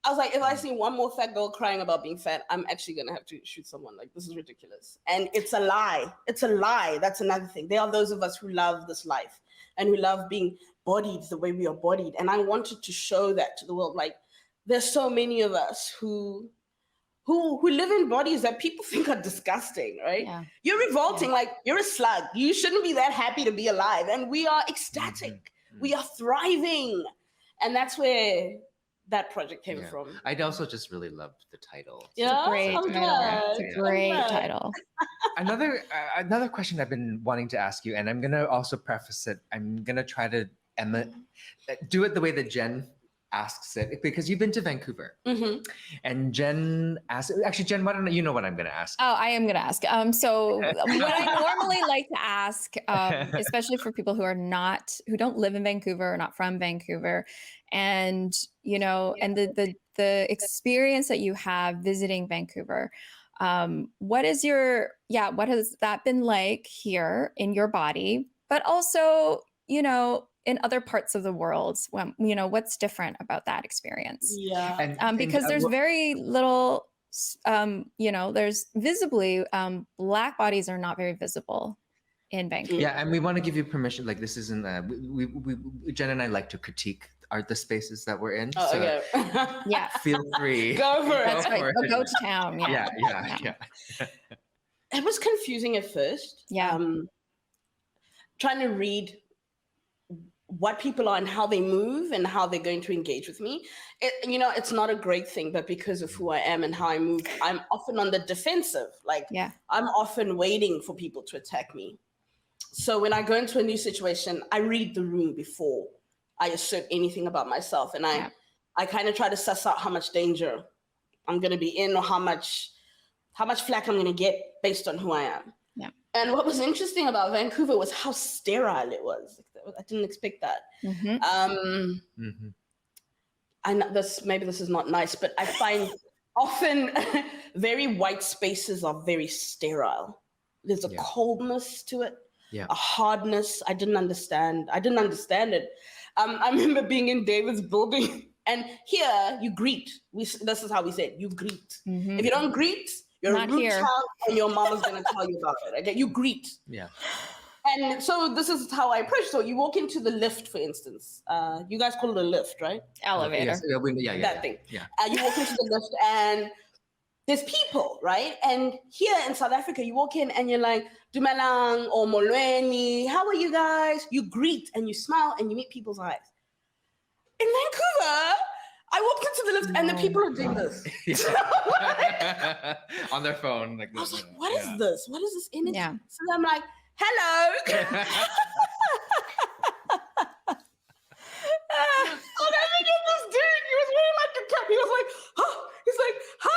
I was like, if I see one more fat girl crying about being fat, I'm actually going to have to shoot someone. Like, this is ridiculous. And it's a lie. It's a lie. That's another thing. There are those of us who love this life and who love being bodied the way we are bodied. And I wanted to show that to the world. Like, there's so many of us who live in bodies that people think are disgusting, right? Yeah. You're revolting, like you're a slug. You shouldn't be that happy to be alive. And we are ecstatic. We are thriving. And that's where that project came from. I also just really loved the title. It's a great title. It's a great title. Another question I've been wanting to ask you, and I'm going to also preface it. I'm going to try to do it the way that Jen asks it, because you've been to Vancouver. And Jen asked, actually, Jen, why don't you know what I'm going to ask? Oh, I am going to ask. So what I normally like to ask, especially for people who don't live in Vancouver or not from Vancouver, and, and the experience that you have visiting Vancouver, what has that been like here in your body, but also, in other parts of the world, what's different about that experience? Yeah. Because there's very little, there's visibly, Black bodies are not very visible in Vancouver. Yeah, and we want to give you permission. Like, this isn't, we Jen and I like to critique the spaces that we're in. Oh, so okay. Yeah. Feel free. Go for it. That's right. Go to town. Yeah. It was confusing at first. Yeah. Trying to read what people are and how they move and how they're going to engage with me. It's not a great thing, but because of who I am and how I move, I'm often on the defensive. I'm often waiting for people to attack me. So when I go into a new situation, I read the room before I assert anything about myself. And I kind of try to suss out how much danger I'm going to be in or how much flack I'm going to get based on who I am. Yeah. And what was interesting about Vancouver was how sterile it was. I didn't expect that. I know maybe this is not nice, but I find often very white spaces are very sterile. There's a coldness to it, a hardness. I didn't understand it. I remember being in David's building, and here you greet. This is how we say it. You greet. If you don't greet, you're not a rude here. child, and your mama's going to tell you about it. Okay? You greet. Yeah. And so this is how I approach. So you walk into the lift, for instance. You guys call it a lift, right? Elevator. Yes. That thing. Yeah. You walk into the lift and there's people, right? And here in South Africa, you walk in and you're like, Dumelang or Molweni, how are you guys? You greet and you smile and you meet people's eyes. In Vancouver, I walked into the lift and the people are doing this. On their phone. Like this. I was like, what is this? What is this energy? Yeah. So I'm like, hello. And I think this dude, he was wearing like a cap. He was like, oh, he's like, hi.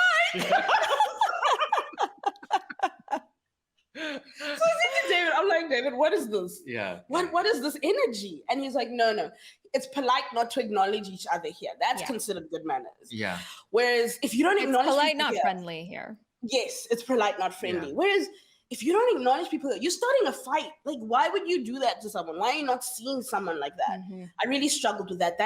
David, what is this? Yeah. What is this energy? And he's like, no, it's polite not to acknowledge each other here. That's considered good manners. Yeah. Whereas if you don't acknowledge polite, people not here, friendly here. yes, it's polite, not friendly. Yeah. Whereas if you don't acknowledge people, you're starting a fight. Like, why would you do that to someone? Why are you not seeing someone like that? I really struggled with that.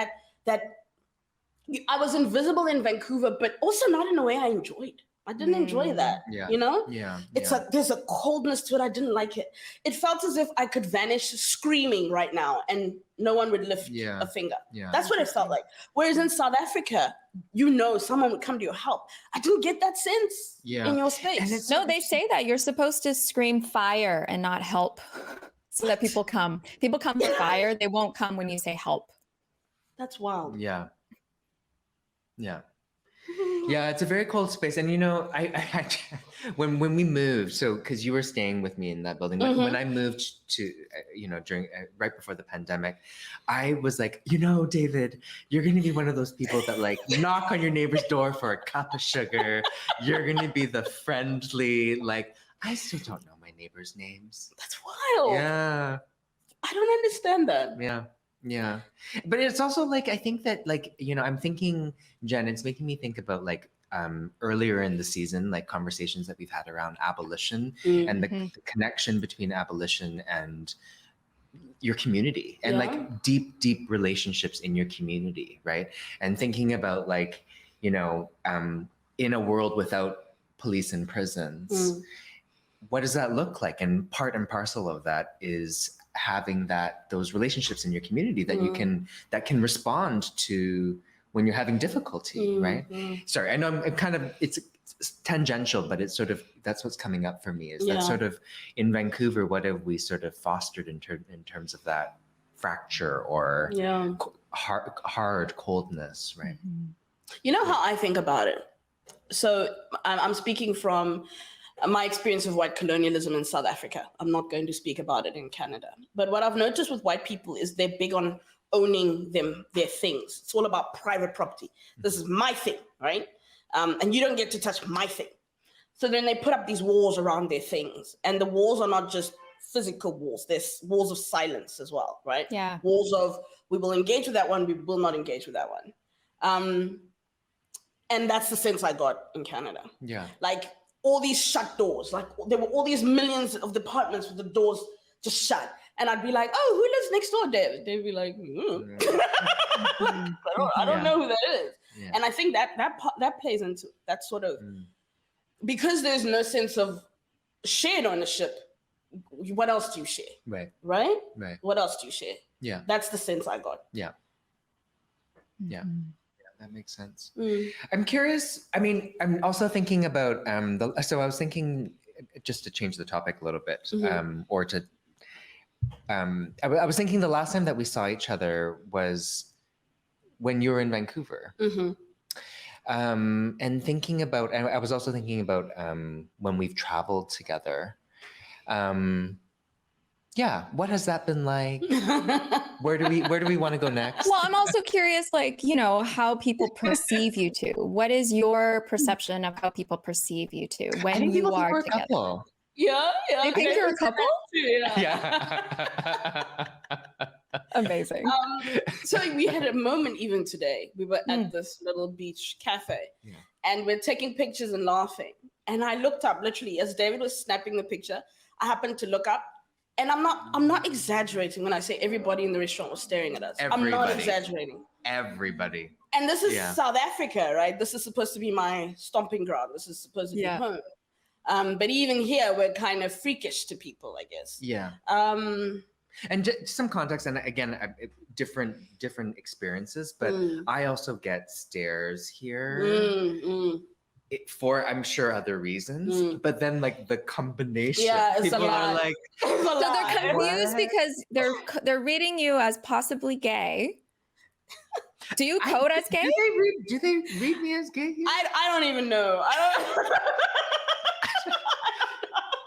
I was invisible in Vancouver, but also not in a way I enjoyed. I didn't enjoy that. Yeah. You know? Yeah. It's like there's a coldness to it. I didn't like it. It felt as if I could vanish screaming right now and no one would lift a finger. Yeah. That's what it felt like. Whereas in South Africa, someone would come to your help. I didn't get that sense in your space. No, they say that you're supposed to scream fire and not help so that people come. People come for fire. They won't come when you say help. That's wild. Yeah. Yeah. Yeah, it's a very cold space. And, you know, I when we moved, so because you were staying with me in that building, when I moved to, you know, during right before the pandemic, I was like, you know, David, you're going to be one of those people that like knock on your neighbor's door for a cup of sugar. You're going to be the friendly, like, I still don't know my neighbors' names. That's wild. Yeah. I don't understand that. Yeah. Yeah. But it's also like, I think that like, you know, I'm thinking, Jen, it's making me think about like earlier in the season, like conversations that we've had around abolition and the connection between abolition and your community and like deep relationships in your community, right? And thinking about like, you know, in a world without police and prisons, what does that look like? And part and parcel of that is having those relationships in your community that you can respond to when you're having difficulty, right? Sorry, I know I'm kind of it's tangential, but it's sort of that's what's coming up for me is that sort of in Vancouver, what have we sort of fostered in terms of that fracture or hard coldness, right? You know how I think about it. So I'm speaking from my experience of white colonialism in South Africa. I'm not going to speak about it in Canada. But what I've noticed with white people is they're big on owning their things. It's all about private property. This is my thing, right? And you don't get to touch my thing. So then they put up these walls around their things. And the walls are not just physical walls. There's walls of silence as well, right? Yeah. Walls of, we will engage with that one, we will not engage with that one. And that's the sense I got in Canada. Yeah. Like, all these shut doors, like there were all these millions of apartments with the doors just shut. And I'd be like, oh, who lives next door, David? They'd be like, I don't know who that is. Yeah. And I think that plays into that sort of, because there's no sense of shared ownership, what else do you share? Right. Right? Right. What else do you share? Yeah. That's the sense I got. Yeah. Yeah. That makes sense. I'm curious. I mean, I'm also thinking about so I was thinking just to change the topic a little bit, or to I was thinking the last time that we saw each other was when you were in Vancouver. And thinking about, and I was also thinking about when we've traveled together. Yeah, what has that been like? Where do we want to go next? Well, I'm also curious, like, you know, how people perceive you two. What is your perception of how people perceive you two when you are together? Couple. Yeah. You think you're a couple? Yeah. Amazing. So we had a moment even today. We were at this little beach cafe and we're taking pictures and laughing. And I looked up literally as David was snapping the picture. I happened to look up. And I'm not exaggerating when I say everybody in the restaurant was staring at us. Everybody. I'm not exaggerating. Everybody. And this is South Africa, right? This is supposed to be my stomping ground. This is supposed to be home. But even here, we're kind of freakish to people, I guess. Yeah. And just some context, and again, different experiences, but I also get stares here. For I'm sure other reasons, but then like the combination, people are like, so they're confused because they're reading you as possibly gay. Do you code as gay? Do they read me as gay? I don't even know.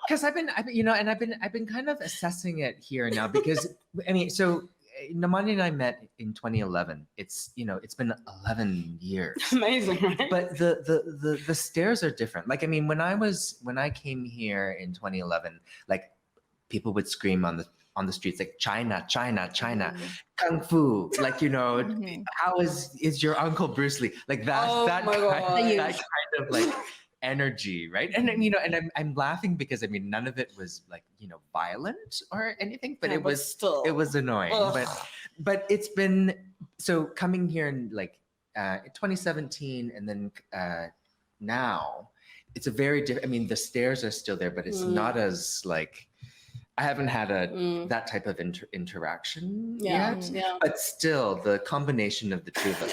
Because I've been kind of assessing it here now because I mean, so Nomonde and I met in 2011. It's been 11 years. Amazing, right? But the stares are different. Like, I mean, when I came here in 2011, like people would scream on the streets like China, China, China, Kung Fu, like, you know, how is your Uncle Bruce Lee? Like that that kind of like energy, right? And then, you know, and I'm laughing because I mean none of it was like, you know, violent or anything, but it was annoying. But it's been so coming here in like 2017 and then now it's a very different. I mean, the stairs are still there, but it's not as like. I haven't had that type of interaction yet, but still, the combination of the two of us,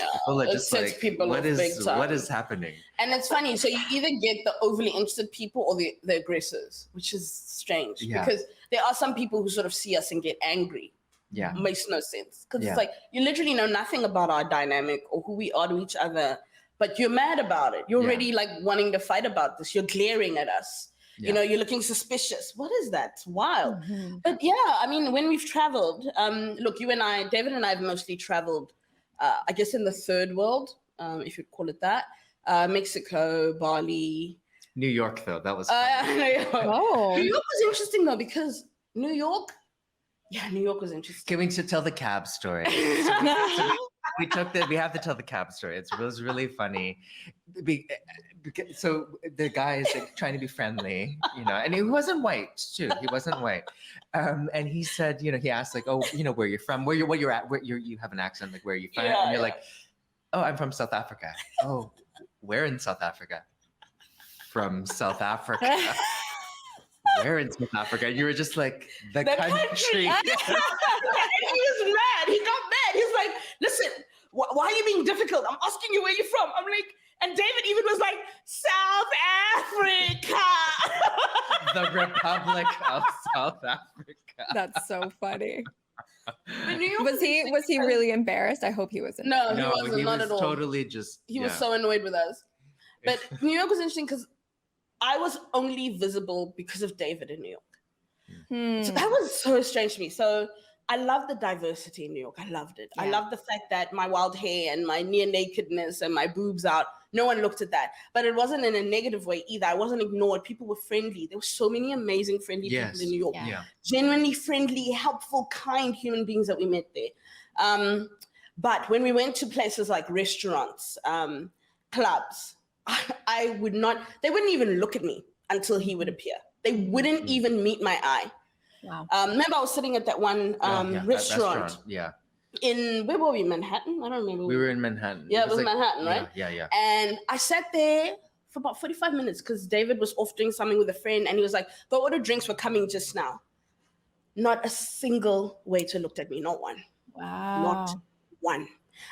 people are just like, what is happening? And it's funny. So you either get the overly interested people or the aggressors, which is strange because there are some people who sort of see us and get angry. Yeah, makes no sense because it's like you literally know nothing about our dynamic or who we are to each other, but you're mad about it. You're already like wanting to fight about this. You're glaring at us. You know, you're looking suspicious. What is that? It's wild. But yeah, I mean, when we've traveled, look, you and I, David and I have mostly traveled, I guess in the third world, if you'd call it that, Mexico, Bali. New York, though, that was New York. Oh. New York was interesting, though, because New York was interesting. Can we tell the cab story? We have to tell the cab story. It was really funny. So the guy is like trying to be friendly, you know, and he wasn't white too. He wasn't white. And he said, you know, he asked like, oh, you know, where you're from, what you're at, you have an accent, like where are you from? And you're like, oh, I'm from South Africa. Oh, where in South Africa? From South Africa. Where in South Africa? You were just like, the country. And he was mad. He got mad. He's like, listen, why are you being difficult? I'm asking you where you're from. I'm like, and David even was like, South Africa. The Republic of South Africa. That's so funny. Was he really embarrassed? I hope he wasn't. No, he wasn't. Not at all. Totally just. He was so annoyed with us. But New York was interesting because I was only visible because of David in New York. So that was so strange to me. So I love the diversity in New York. I loved it. I love the fact that my wild hair and my near nakedness and my boobs out, no one looked at that. But it wasn't in a negative way either. I wasn't ignored. People were friendly. There were so many amazing friendly people in New York. Yeah. Genuinely friendly, helpful, kind human beings that we met there. But when we went to places like restaurants, clubs, they wouldn't even look at me until he would appear. They wouldn't even meet my eye. Wow. Remember I was sitting at that one restaurant. Yeah. Where were we? Manhattan? I don't remember. We were in Manhattan. Yeah, it was like, Manhattan, right? Yeah. And I sat there for about 45 minutes because David was off doing something with a friend and he was like, go order drinks, we're coming just now. Not a single waiter looked at me, not one. Wow. Not one.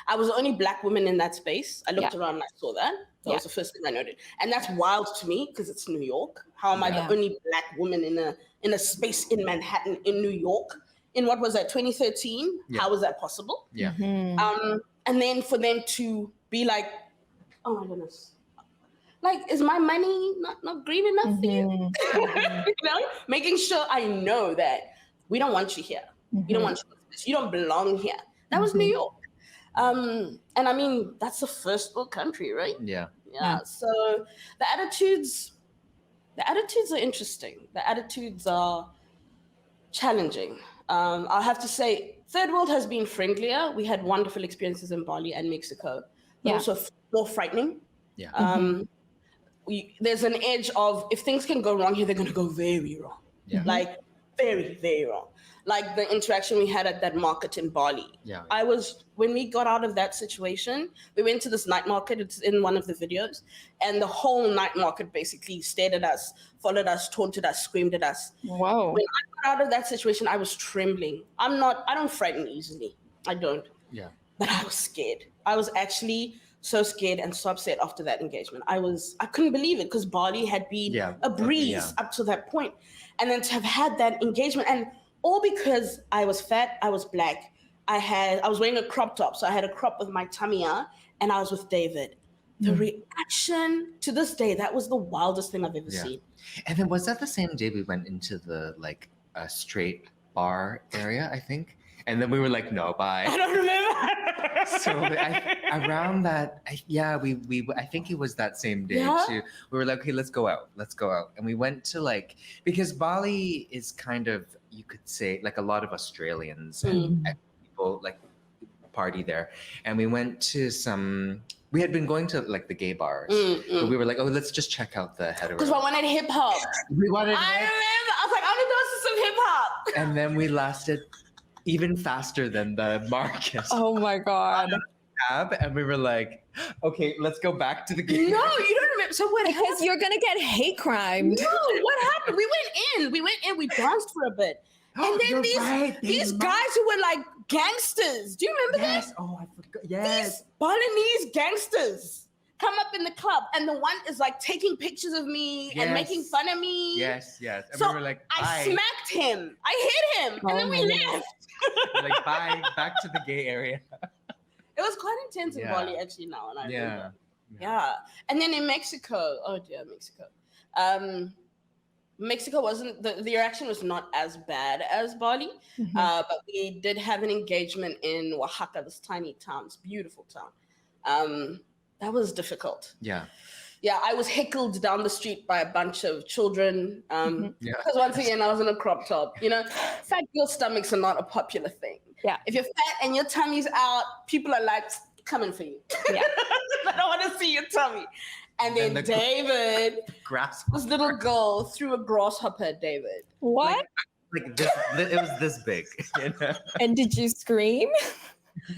I was the only Black woman in that space. I looked around and I saw that. That was the first thing I noted. And that's wild to me because it's New York. How am I the only Black woman in a space in Manhattan in New York? In what was that, 2013? Yeah. How was that possible? Yeah. And then for them to be like, oh my goodness. Like, is my money not green enough for you? You know, making sure I know that we don't want you here. We don't want you in this. You don't belong here. That was New York. And I mean, that's the first world country, right? Yeah. So the attitudes are interesting. The attitudes are challenging. I'll have to say, third world has been friendlier. We had wonderful experiences in Bali and Mexico, but also more frightening. Yeah. There's an edge of if things can go wrong here, they're going to go very wrong. Yeah. Like very, very wrong. Like the interaction we had at that market in Bali. Yeah. When we got out of that situation, we went to this night market. It's in one of the videos. And the whole night market basically stared at us, followed us, taunted us, screamed at us. Whoa. When I got out of that situation, I was trembling. I don't frighten easily. I don't. Yeah. But I was scared. I was actually so scared and so upset after that engagement. I couldn't believe it because Bali had been a breeze up to that point. And then to have had that engagement, and all because I was fat, I was Black, I was wearing a crop top, so I had a crop with my tummy out, and I was with David. The reaction to this day, that was the wildest thing I've ever seen. And then was that the same day we went into the straight bar area, I think? And then we were like, no, bye. I don't remember. So around that, I think it was that same day too. We were like, okay, let's go out, and we went to like, because Bali is kind of, you could say, like a lot of Australians and people like party there, and we went to some. We had been going to like the gay bars, but we were like, oh, let's just check out the hetero. Because we wanted hip hop. We wanted. I remember. I was like, I want to dance to some hip hop. And then we lasted even faster than the Marcus. Oh my God. And we were like, okay, let's go back to the gay. No, you don't remember. So what happened? Because you're going to get hate crimed. No, what happened? We went in, we danced for a bit. And then these guys who were like gangsters. Do you remember that? Oh, I forgot. Yes. These Balinese gangsters come up in the club, and the one is like taking pictures of me and making fun of me. Yes. And so we were like, bye. I smacked him. I hit him. And then we left. We're like, bye, back to the gay area. It was quite intense in Bali, actually, now. And I remember. Yeah. And then in Mexico, oh dear, Mexico. Mexico wasn't, the reaction was not as bad as Bali, but we did have an engagement in Oaxaca, this tiny town, this beautiful town. That was difficult. Yeah, I was heckled down the street by a bunch of children. Because once again, I was in a crop top. You know, fat girl stomachs are not a popular thing. Yeah. If you're fat and your tummy's out, people are like, coming for you. Yeah. I don't want to see your tummy. And then David, this little girl, threw a grasshopper at David. What? Like this, it was this big. You know? And did you scream?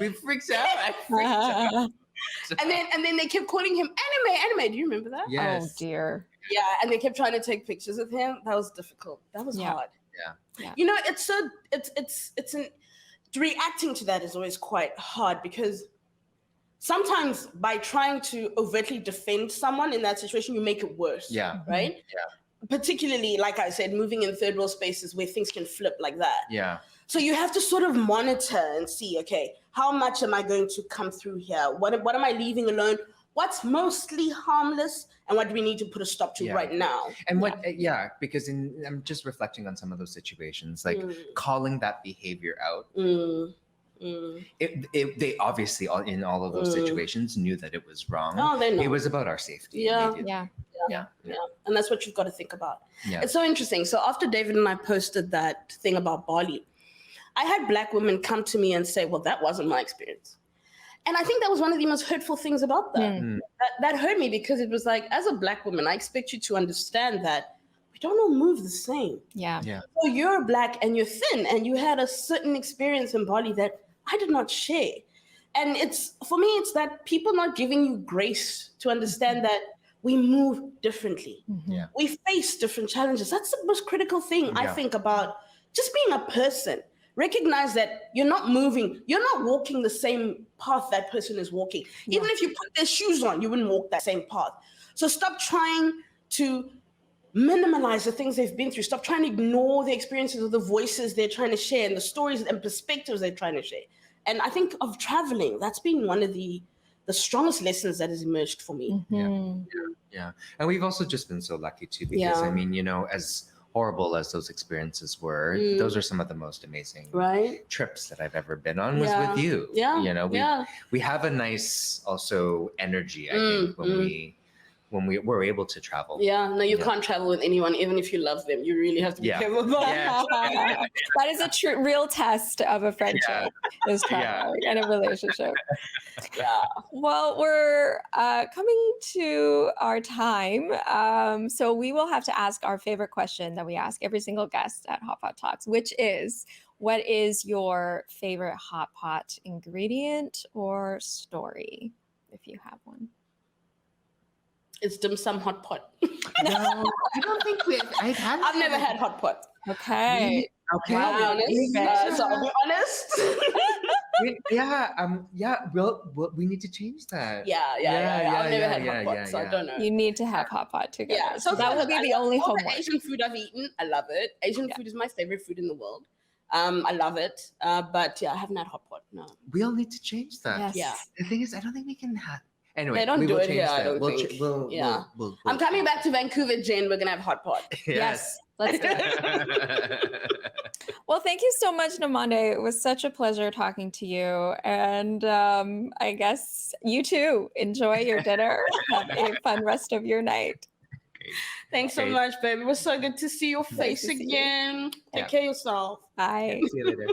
We freaked out. I freaked out. And then they kept calling him anime. Do you remember that? Yes. Oh dear. Yeah, and they kept trying to take pictures of him. That was difficult. That was hard. Yeah. You know, reacting to that is always quite hard, because sometimes by trying to overtly defend someone in that situation, you make it worse. Yeah. Right? Yeah. Particularly, like I said, moving in third world spaces where things can flip like that. Yeah. So you have to sort of monitor and see, okay, how much am I going to come through here? What am I leaving alone? What's mostly harmless, and what do we need to put a stop to right now? And because I'm just reflecting on some of those situations, like calling that behavior out. They obviously, in all of those situations, knew that it was wrong. Oh, they know. It was about our safety. Yeah. And that's what you've got to think about. Yeah. It's so interesting. So after David and I posted that thing about Bali, I had Black women come to me and say, well, that wasn't my experience. And I think that was one of the most hurtful things about that. That hurt me, because it was like, as a Black woman, I expect you to understand that we don't all move the same. Yeah. So you're Black and you're thin, and you had a certain experience in Bali that I did not share. And for me, it's that people not giving you grace to understand that we move differently. Yeah. We face different challenges. That's the most critical thing I think about just being a person. Recognize that you're not moving, you're not walking the same path that person is walking. Yeah. Even if you put their shoes on, you wouldn't walk that same path. So stop trying to minimize the things they've been through. Stop trying to ignore the experiences of the voices they're trying to share and the stories and perspectives they're trying to share. And I think of traveling, that's been one of the strongest lessons that has emerged for me. Yeah. And we've also just been so lucky too, because I mean, you know, as horrible as those experiences were, those are some of the most amazing trips that I've ever been on was with you. Yeah. You know, we have a nice also energy, I think, when we were able to travel. Yeah, no, you can't travel with anyone, even if you love them. You really have to be careful. That is a real test of a friendship, is traveling and a relationship. Well, we're coming to our time. So we will have to ask our favorite question that we ask every single guest at Hot Pot Talks, which is, what is your favorite hot pot ingredient or story, if you have one? It's dim sum hot pot. No, I don't think I've never had hot pot. Okay. Okay. I'll be honest. So I'll be honest. We need to change that. Yeah. I've never had hot pot, so I don't know. You need to have hot pot together. Yeah, so that would be the only homework. Asian food I've eaten, I love it. Asian food is my favorite food in the world. I love it. But I haven't had hot pot. No. We all need to change that. Yes. Yeah. The thing is, I don't think we can have. Anyway, they don't do it here. I don't we'll think. We'll I'm coming back to Vancouver, Jen. We're gonna have hot pot. Yes. Let's do it. Well, thank you so much, Nomonde. It was such a pleasure talking to you. And I guess you too. Enjoy your dinner. Have a fun rest of your night. Great. Thanks so Great. much, babe. It was so good to see your Nice face to see you. again. Take Yeah. care of yourself. Bye. See you later.